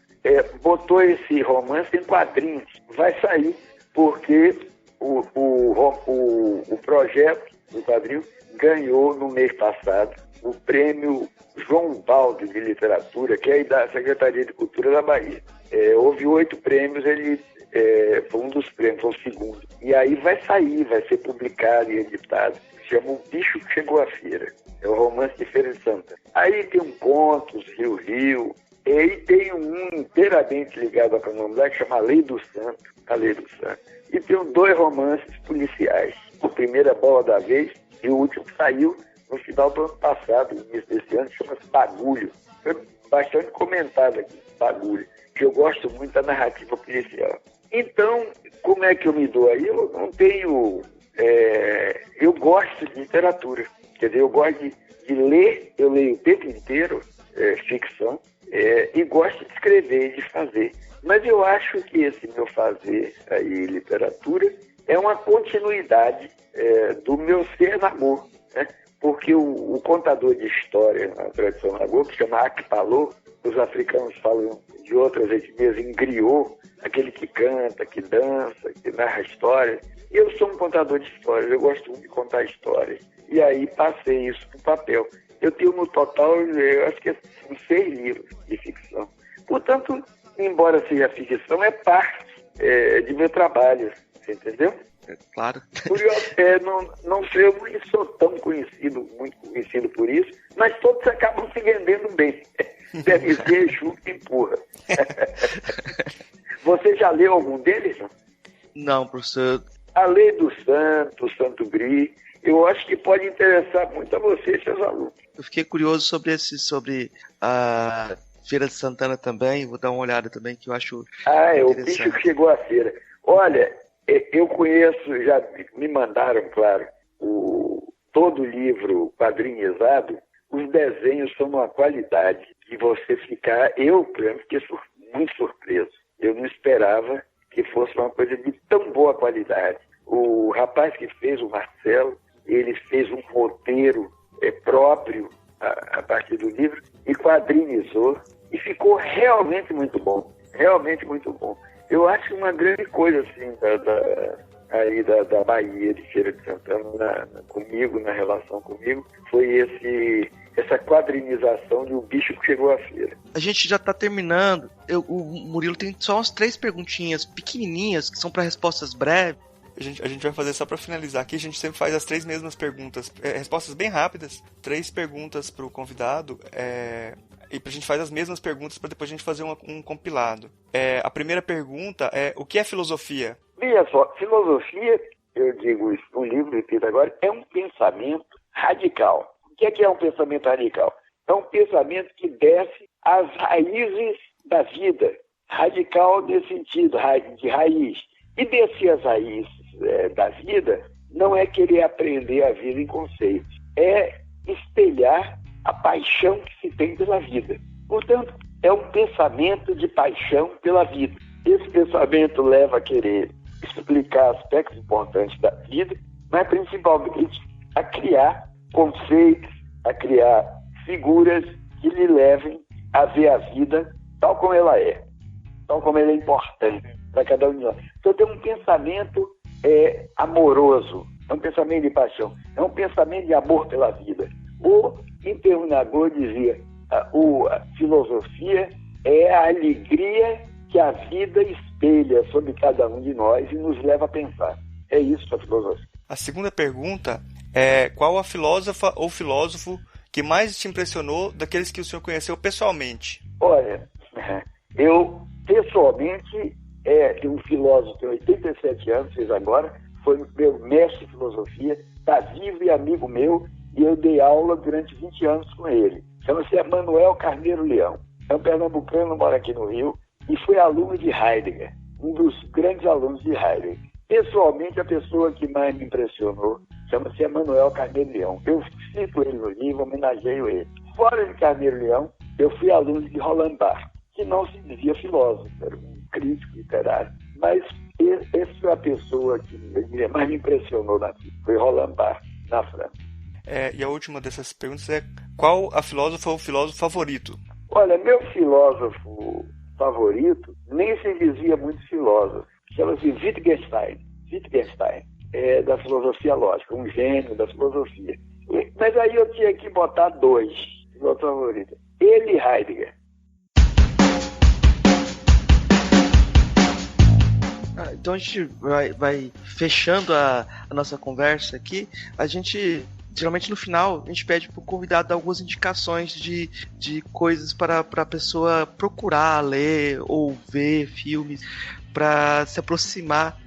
botou esse romance em quadrinhos. Vai sair, porque o projeto do quadrinho ganhou no mês passado o prêmio João Baldo de Literatura, que é da Secretaria de Cultura da Bahia. Houve 8 prêmios, ele foi um dos prêmios, foi o segundo. E aí vai sair, vai ser publicado e editado. Chama O Bicho que Chegou à Feira. É o romance de Feira de Santana. Aí tem um contos, Rio. E tem um inteiramente ligado ao candomblé que chama A Lei do Santo. E tem 2 romances policiais. O primeiro é Bola da Vez e o último saiu no final do ano passado, no início desse ano, chama-se Bagulho. Foi bastante comentado aqui, Bagulho, que eu gosto muito da narrativa policial. Então, como é que eu me dou aí? Eu não tenho eu gosto de literatura. Quer dizer, eu gosto de ler, eu leio o tempo inteiro ficção, e gosto de escrever, de fazer. Mas eu acho que esse meu fazer aí, literatura, é uma continuidade do meu ser Nagô, né? Porque o contador de história na tradição Nagô, que chama Akpalô, os africanos falam de outras etnias em griot, aquele que canta, que dança, que narra histórias. Eu sou um contador de histórias, eu gosto muito de contar histórias. E aí passei isso para o papel. Eu tenho no total, eu acho que são 6 livros de ficção. Portanto, embora seja ficção, é parte de meu trabalho, você entendeu? Claro. Curioso, não sei, eu não sou tão muito conhecido por isso, mas todos acabam se vendendo bem. Deve ser Exu que empurra. Você já leu algum deles? Não, professor. A Lei do Santo, o Santo Gris, eu acho que pode interessar muito a você e seus alunos. Eu fiquei curioso sobre a Feira de Santana também, vou dar uma olhada também, que eu acho o bicho que chegou à feira. Olha, eu conheço, já me mandaram, claro, todo o livro quadrinizado, os desenhos são de uma qualidade que você eu, por exemplo, fiquei muito surpreso. Eu não esperava que fosse uma coisa de tão boa qualidade. O rapaz que fez, o Marcelo, ele fez um roteiro próprio a partir do livro e quadrinizou e ficou realmente muito bom. Realmente muito bom. Eu acho uma grande coisa assim da Bahia, de Feira de Santana, comigo, na relação comigo, foi essa quadrinização de um bicho que chegou à feira. A gente já está terminando. O Murilo tem só umas 3 perguntinhas pequenininhas, que são para respostas breves. A gente vai fazer só para finalizar aqui, a gente sempre faz as 3 mesmas perguntas, respostas bem rápidas, 3 perguntas para o convidado, e a gente faz as mesmas perguntas para depois a gente fazer um compilado. A primeira pergunta é: o que é filosofia? Veja só, filosofia, eu digo isso no livro, repito agora, é um pensamento radical. O que é um pensamento radical? É um pensamento que desce às raízes da vida. Radical nesse sentido, de raiz. E descer às raízes da vida não é querer aprender a vida em conceitos. É espelhar a paixão que se tem pela vida. Portanto, é um pensamento de paixão pela vida. Esse pensamento leva a querer explicar aspectos importantes da vida, mas principalmente a criar conceitos, a criar figuras que lhe levem a ver a vida tal como ela é importante para cada um de nós. Então tem um pensamento amoroso, é um pensamento de paixão, é um pensamento de amor pela vida. O Nagô dizia, a filosofia é a alegria que a vida espelha sobre cada um de nós e nos leva a pensar. É isso a filosofia. A segunda pergunta é: qual a filósofa ou filósofo que mais te impressionou daqueles que o senhor conheceu pessoalmente? Olha, eu pessoalmente tem um filósofo que tem 87 anos, fez agora, foi meu mestre de filosofia, está vivo e amigo meu, e eu dei aula durante 20 anos com ele. Chama-se Emanuel Carneiro Leão. É um pernambucano, mora aqui no Rio, e foi aluno de Heidegger, um dos grandes alunos de Heidegger. Pessoalmente, a pessoa que mais me impressionou chama-se Emanuel Carneiro Leão. Eu cito ele no livro, homenageio ele. Fora de Carneiro Leão, eu fui aluno de Roland Barthes, que não se dizia filósofo, era um crítico literário. Mas essa foi a pessoa que mais me impressionou na vida, foi Roland Barthes, na França. E a última dessas perguntas é: qual a filósofa ou filósofo favorito? Olha, meu filósofo favorito nem se dizia muito filósofo. Chama-se Wittgenstein. Wittgenstein é da filosofia lógica, um gênio da filosofia. Mas aí eu tinha que botar 2 filósofos favoritos. Ele e Heidegger. Então a gente vai fechando a nossa conversa aqui. A gente, geralmente no final, a gente pede para o convidado dar algumas indicações de coisas para a pessoa procurar, ler ou ver filmes, para se aproximar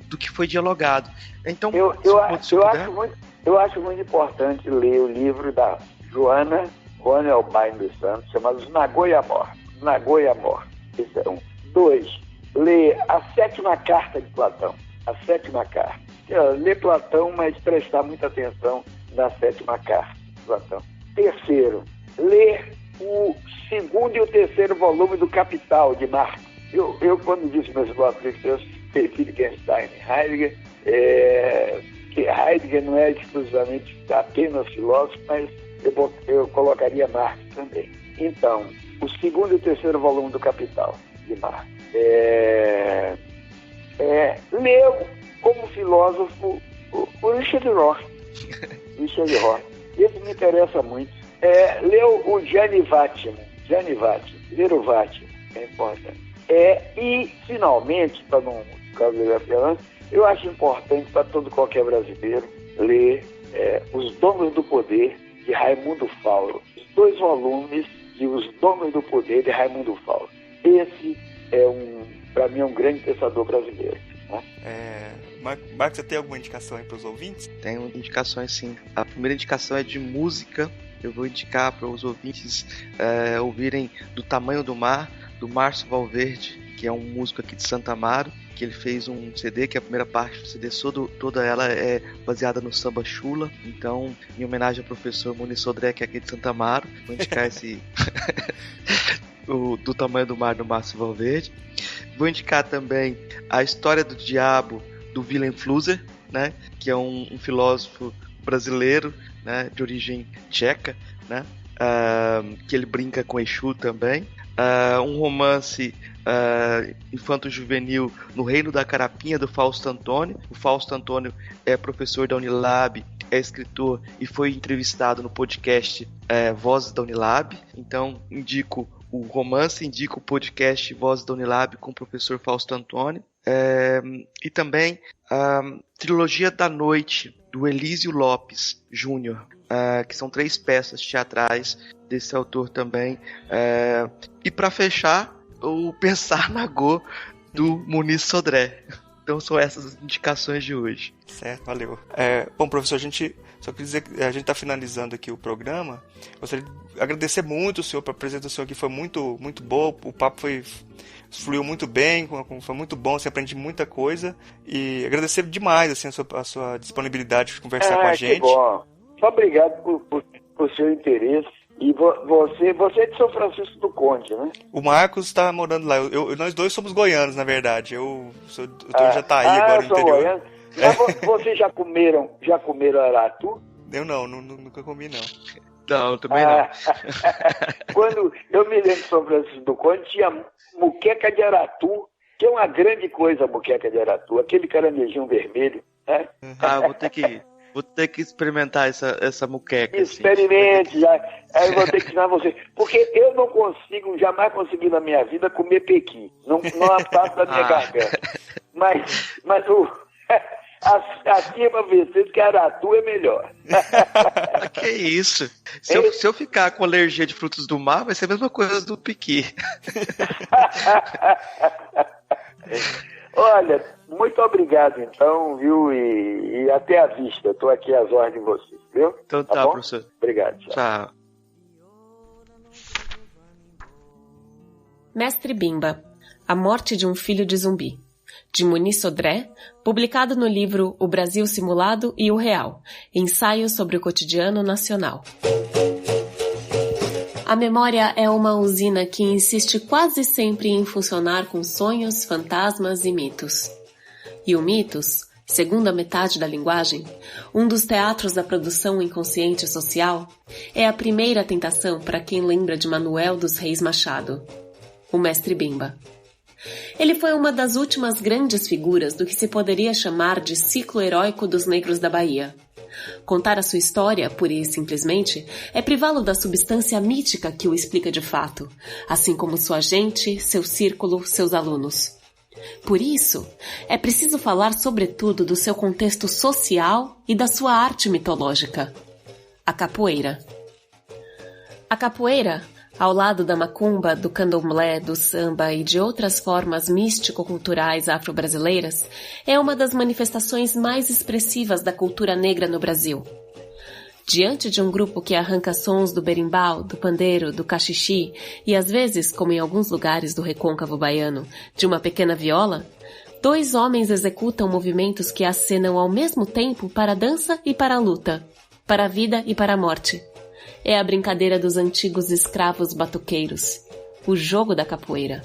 do que foi dialogado. Então, eu acho muito importante ler o livro da Joana Ronelbein dos Santos, chamado Nagô e Amor. Nagô e Amor. Esse é um. 2. Ler a 7ª Carta de Platão. A 7ª Carta. ler Platão, mas prestar muita atenção na 7ª carta de Platão. Terceiro, ler o 2º e o 3º volume do Capital, de Marx. Eu quando disse meus filósofos, eu esqueci Wittgenstein e Heidegger, que Heidegger não é exclusivamente apenas filósofo, mas eu colocaria Marx também. Então, o 2º e o 3º volume do Capital, de Marx. Leu como filósofo o Richard Rohr. Esse me interessa muito. Leu o Gianni Vattimo. Ler o Vattimo é importante. E, finalmente, para não ficar delirando, eu acho importante para qualquer brasileiro ler Os Donos do Poder, de Raimundo Fauro. Os 2 volumes de Os Donos do Poder, de Raimundo Fauro. Esse para mim, é um grande pensador brasileiro. Né? Marcos, você tem alguma indicação aí para os ouvintes? Tenho indicações, sim. A primeira indicação é de música. Eu vou indicar para os ouvintes ouvirem Do Tamanho do Mar, do Márcio Valverde, que é um músico aqui de Santa Amaro, que ele fez um CD, que a primeira parte do CD, toda ela é baseada no samba chula. Então, em homenagem ao professor Muniz Sodré, que é aqui de Santa Amaro, vou indicar esse Do Tamanho do Mar, do Márcio Valverde. Vou indicar também A História do Diabo, do Willem Flusser, né, que é um filósofo brasileiro, né, de origem tcheca, né, que ele brinca com Exu também. Um romance infanto-juvenil, No Reino da Carapinha, do Fausto Antônio. O Fausto Antônio é professor da Unilab, é escritor e foi entrevistado no podcast Vozes da Unilab. Então, indico o romance, indico o podcast Vozes da Unilab com o professor Fausto Antônio. E também a Trilogia da Noite, do Elísio Lopes Júnior, que são 3 peças teatrais desse autor também. E para fechar, o Pensar na Go, do Muniz Sodré. Então são essas as indicações de hoje. Certo, valeu. Bom, professor, a gente só queria dizer que a gente está finalizando aqui o programa. Gostaria de agradecer muito o senhor, a presença do senhor aqui foi muito, muito boa, o papo fluiu muito bem, foi muito bom, você aprende muita coisa, e agradecer demais assim, a sua disponibilidade de conversar com a gente. Que bom. Muito obrigado por seu interesse. E você é de São Francisco do Conde, né? O Marcos está morando lá. Nós dois somos goianos, na verdade. Eu já tá aí agora no interior. Goiano. Mas vocês já comeram aratu? Eu nunca comi, não. Não, também não. Quando eu me lembro de São Francisco do Conde, tinha muqueca de aratu, que é uma grande coisa, a muqueca de aratu, aquele caranguejinho vermelho, né? Vou ter que experimentar essa muqueca. Experimente, assim. Aí eu vou ter que ensinar você. Porque eu jamais consegui na minha vida comer pequi. Não passa da minha garganta. Mas assim é pra ver que aratu é melhor. Que isso? Se eu ficar com alergia de frutos do mar, vai ser a mesma coisa do pequi. Olha, muito obrigado então, viu? E até a vista. Estou aqui às ordens de vocês, viu? Então tá, professor. Obrigado. Tchau. Mestre Bimba, A Morte de um Filho de Zumbi, de Muniz Sodré, publicado no livro O Brasil Simulado e o Real, Ensaio sobre o Cotidiano Nacional. A memória é uma usina que insiste quase sempre em funcionar com sonhos, fantasmas e mitos. E o mitos, segundo a metade da linguagem, um dos teatros da produção inconsciente social, é a primeira tentação para quem lembra de Manuel dos Reis Machado, o Mestre Bimba. Ele foi uma das últimas grandes figuras do que se poderia chamar de ciclo heróico dos negros da Bahia. Contar a sua história, pura e simplesmente, é privá-lo da substância mítica que o explica de fato, assim como sua gente, seu círculo, seus alunos. Por isso, é preciso falar sobretudo do seu contexto social e da sua arte mitológica, a capoeira. A capoeira, ao lado da macumba, do candomblé, do samba e de outras formas místico-culturais afro-brasileiras, é uma das manifestações mais expressivas da cultura negra no Brasil. Diante de um grupo que arranca sons do berimbau, do pandeiro, do cachixi e às vezes, como em alguns lugares do recôncavo baiano, de uma pequena viola, Dois homens executam movimentos que acenam ao mesmo tempo para a dança e para a luta, para a vida e para a morte. É a brincadeira dos antigos escravos batuqueiros, o jogo da capoeira.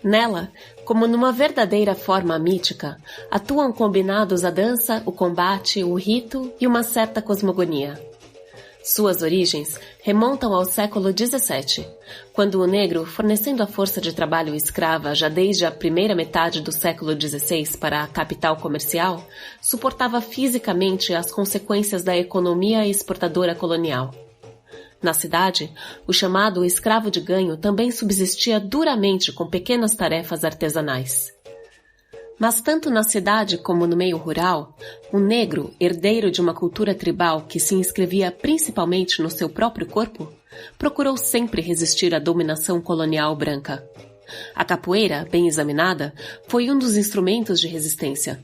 Nela, como numa verdadeira forma mítica, atuam combinados a dança, o combate, o rito e uma certa cosmogonia. Suas origens remontam ao século XVII, quando o negro, fornecendo a força de trabalho escrava já desde a primeira metade do século XVI para a capital comercial, suportava fisicamente as consequências da economia exportadora colonial. Na cidade, o chamado escravo de ganho também subsistia duramente com pequenas tarefas artesanais. Mas tanto na cidade como no meio rural, o negro, herdeiro de uma cultura tribal que se inscrevia principalmente no seu próprio corpo, procurou sempre resistir à dominação colonial branca. A capoeira, bem examinada, foi um dos instrumentos de resistência.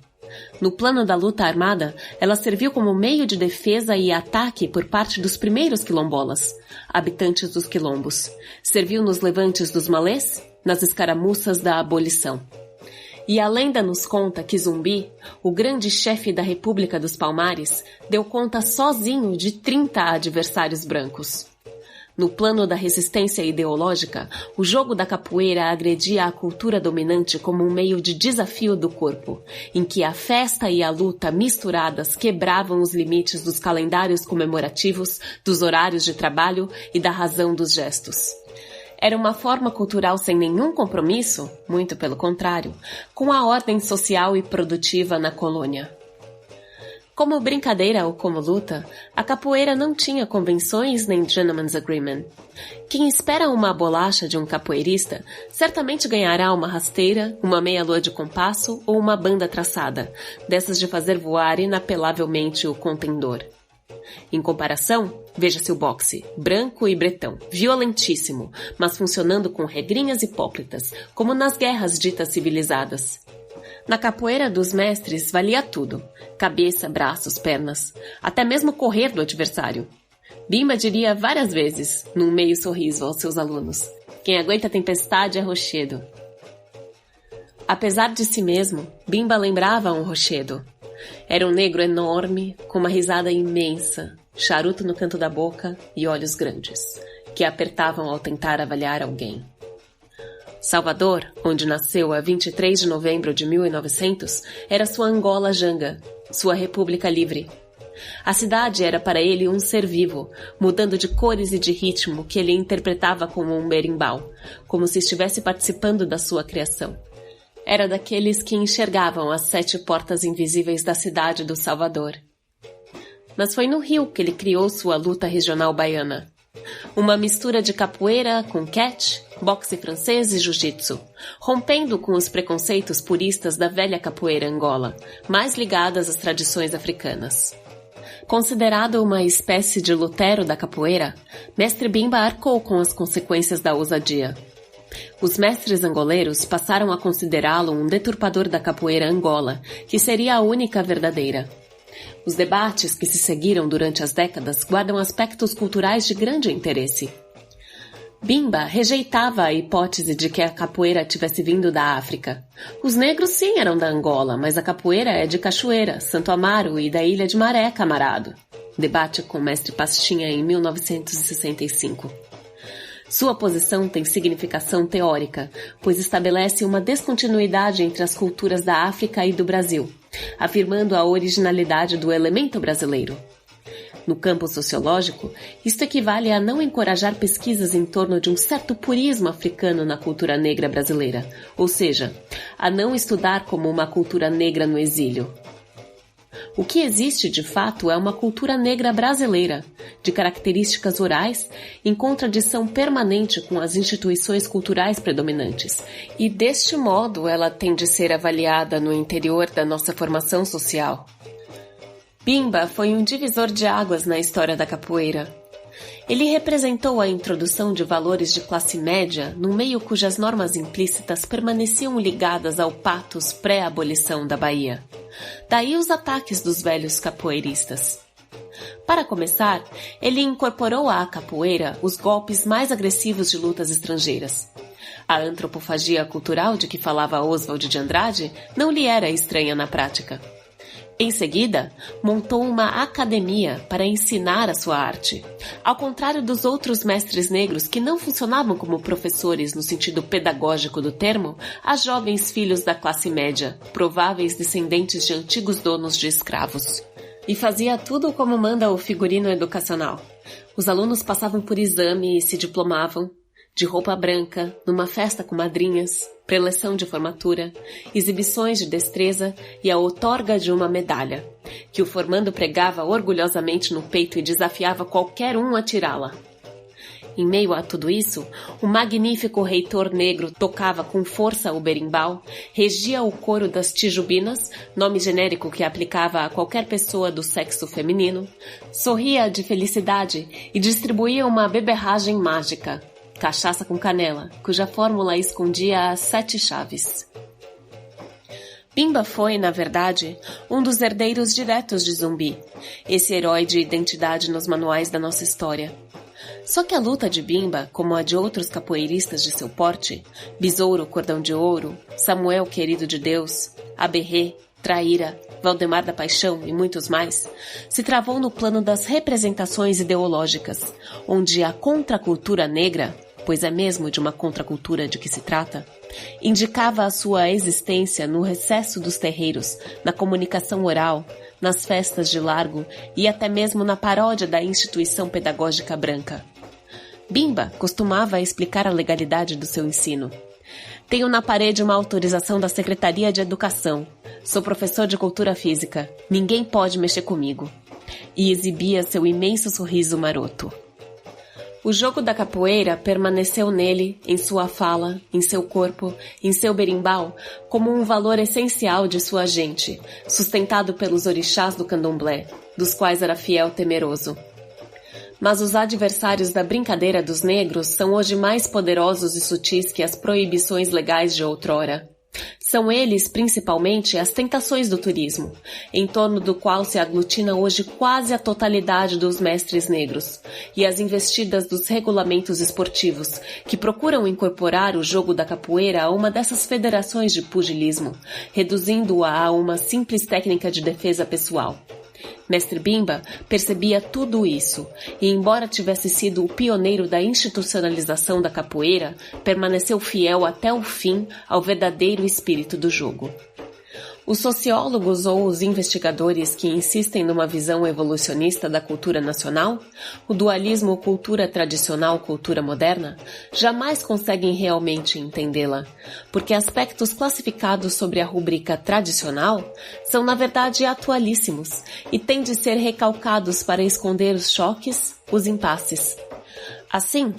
No plano da luta armada, ela serviu como meio de defesa e ataque por parte dos primeiros quilombolas, habitantes dos quilombos. Serviu nos levantes dos malês, nas escaramuças da abolição. E a lenda nos conta que Zumbi, o grande chefe da República dos Palmares, deu conta sozinho de 30 adversários brancos. No plano da resistência ideológica, o jogo da capoeira agredia a cultura dominante como um meio de desafio do corpo, em que a festa e a luta misturadas quebravam os limites dos calendários comemorativos, dos horários de trabalho e da razão dos gestos. Era uma forma cultural sem nenhum compromisso, muito pelo contrário, com a ordem social e produtiva na colônia. Como brincadeira ou como luta, a capoeira não tinha convenções nem gentleman's agreement. Quem espera uma bolacha de um capoeirista certamente ganhará uma rasteira, uma meia-lua de compasso ou uma banda traçada, dessas de fazer voar inapelavelmente o contendor. Em comparação, veja-se o boxe, branco e bretão, violentíssimo, mas funcionando com regrinhas hipócritas, como nas guerras ditas civilizadas. Na capoeira dos mestres valia tudo, cabeça, braços, pernas, até mesmo correr do adversário. Bimba diria várias vezes, num meio sorriso aos seus alunos, quem aguenta a tempestade é rochedo. Apesar de si mesmo, Bimba lembrava um rochedo. Era um negro enorme, com uma risada imensa, charuto no canto da boca e olhos grandes, que apertavam ao tentar avaliar alguém. Salvador, onde nasceu a 23 de novembro de 1900, era sua Angola Janga, sua república livre. A cidade era para ele um ser vivo, mudando de cores e de ritmo que ele interpretava como um berimbau, como se estivesse participando da sua criação. Era daqueles que enxergavam as 7 portas invisíveis da cidade do Salvador. Mas foi no Rio que ele criou sua luta regional baiana. Uma mistura de capoeira com catch, boxe francês e jiu-jitsu, rompendo com os preconceitos puristas da velha capoeira Angola, mais ligadas às tradições africanas. Considerado uma espécie de Lutero da capoeira, Mestre Bimba arcou com as consequências da ousadia. Os mestres angoleiros passaram a considerá-lo um deturpador da capoeira Angola, que seria a única verdadeira. Os debates que se seguiram durante as décadas guardam aspectos culturais de grande interesse. Bimba rejeitava a hipótese de que a capoeira tivesse vindo da África. Os negros sim eram da Angola, mas a capoeira é de Cachoeira, Santo Amaro e da Ilha de Maré, camarado. Debate com o mestre Pastinha em 1965. Sua posição tem significação teórica, pois estabelece uma descontinuidade entre as culturas da África e do Brasil, afirmando a originalidade do elemento brasileiro. No campo sociológico, isto equivale a não encorajar pesquisas em torno de um certo purismo africano na cultura negra brasileira, ou seja, a não estudar como uma cultura negra no exílio. O que existe, de fato, é uma cultura negra brasileira, de características orais, em contradição permanente com as instituições culturais predominantes, e deste modo ela tem de ser avaliada no interior da nossa formação social. Bimba foi um divisor de águas na história da capoeira. Ele representou a introdução de valores de classe média num meio cujas normas implícitas permaneciam ligadas ao patos pré-abolição da Bahia. Daí os ataques dos velhos capoeiristas. Para começar, ele incorporou à capoeira os golpes mais agressivos de lutas estrangeiras. A antropofagia cultural de que falava Oswald de Andrade não lhe era estranha na prática. Em seguida, montou uma academia para ensinar a sua arte. Ao contrário dos outros mestres negros que não funcionavam como professores no sentido pedagógico do termo, a jovens filhos da classe média, prováveis descendentes de antigos donos de escravos. E fazia tudo como manda o figurino educacional. Os alunos passavam por exame e se diplomavam, de roupa branca, numa festa com madrinhas, preleção de formatura, exibições de destreza e a outorga de uma medalha, que o formando pregava orgulhosamente no peito e desafiava qualquer um a tirá-la. Em meio a tudo isso, o magnífico reitor negro tocava com força o berimbau, regia o coro das tijubinas, nome genérico que aplicava a qualquer pessoa do sexo feminino, sorria de felicidade e distribuía uma beberragem mágica, cachaça com canela, cuja fórmula escondia as 7 chaves. Bimba foi, na verdade, um dos herdeiros diretos de Zumbi, esse herói de identidade nos manuais da nossa história. Só que a luta de Bimba, como a de outros capoeiristas de seu porte, Besouro Cordão de Ouro, Samuel Querido de Deus, Aberrê, Traíra, Valdemar da Paixão e muitos mais, se travou no plano das representações ideológicas, onde a contracultura negra, pois é mesmo de uma contracultura de que se trata, indicava a sua existência no recesso dos terreiros, na comunicação oral, nas festas de largo e até mesmo na paródia da instituição pedagógica branca. Bimba costumava explicar a legalidade do seu ensino. Tenho na parede uma autorização da Secretaria de Educação. Sou professor de cultura física. Ninguém pode mexer comigo. E exibia seu imenso sorriso maroto. O jogo da capoeira permaneceu nele, em sua fala, em seu corpo, em seu berimbau, como um valor essencial de sua gente, sustentado pelos orixás do candomblé, dos quais era fiel temeroso. Mas os adversários da brincadeira dos negros são hoje mais poderosos e sutis que as proibições legais de outrora. São eles, principalmente, as tentações do turismo, em torno do qual se aglutina hoje quase a totalidade dos mestres negros, e as investidas dos regulamentos esportivos, que procuram incorporar o jogo da capoeira a uma dessas federações de pugilismo, reduzindo-a a uma simples técnica de defesa pessoal. Mestre Bimba percebia tudo isso e, embora tivesse sido o pioneiro da institucionalização da capoeira, permaneceu fiel até o fim ao verdadeiro espírito do jogo. Os sociólogos ou os investigadores que insistem numa visão evolucionista da cultura nacional, o dualismo cultura tradicional-cultura moderna, jamais conseguem realmente entendê-la, porque aspectos classificados sobre a rubrica tradicional são, na verdade, atualíssimos e têm de ser recalcados para esconder os choques, os impasses. Assim,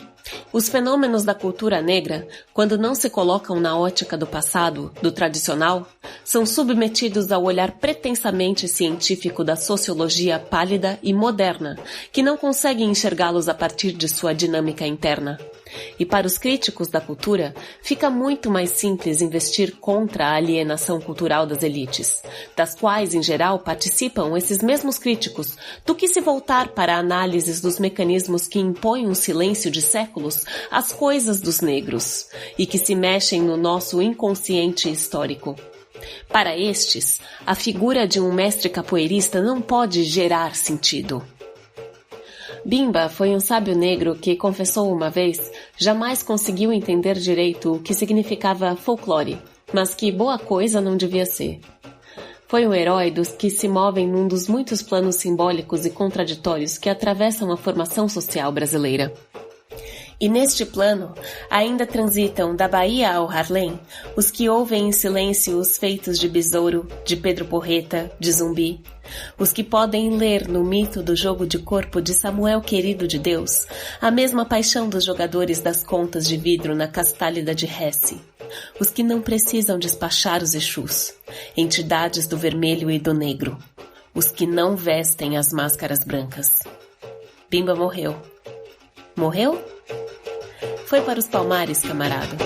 os fenômenos da cultura negra, quando não se colocam na ótica do passado, do tradicional, são submetidos ao olhar pretensamente científico da sociologia pálida e moderna, que não consegue enxergá-los a partir de sua dinâmica interna. E para os críticos da cultura, fica muito mais simples investir contra a alienação cultural das elites, das quais, em geral, participam esses mesmos críticos, do que se voltar para análises dos mecanismos que impõem um silêncio de séculos às coisas dos negros, e que se mexem no nosso inconsciente histórico. Para estes, a figura de um mestre capoeirista não pode gerar sentido. Bimba foi um sábio negro que confessou uma vez jamais conseguiu entender direito o que significava folclore, mas que boa coisa não devia ser. Foi um herói dos que se movem num dos muitos planos simbólicos e contraditórios que atravessam a formação social brasileira. E neste plano, ainda transitam da Bahia ao Harlem os que ouvem em silêncio os feitos de Besouro, de Pedro Porreta, de Zumbi, os que podem ler no mito do jogo de corpo de Samuel Querido de Deus a mesma paixão dos jogadores das contas de vidro na Castálida de Hesse, os que não precisam despachar os Exus, entidades do vermelho e do negro, os que não vestem as máscaras brancas. Bimba morreu. Morreu? Foi para os Palmares, camarada.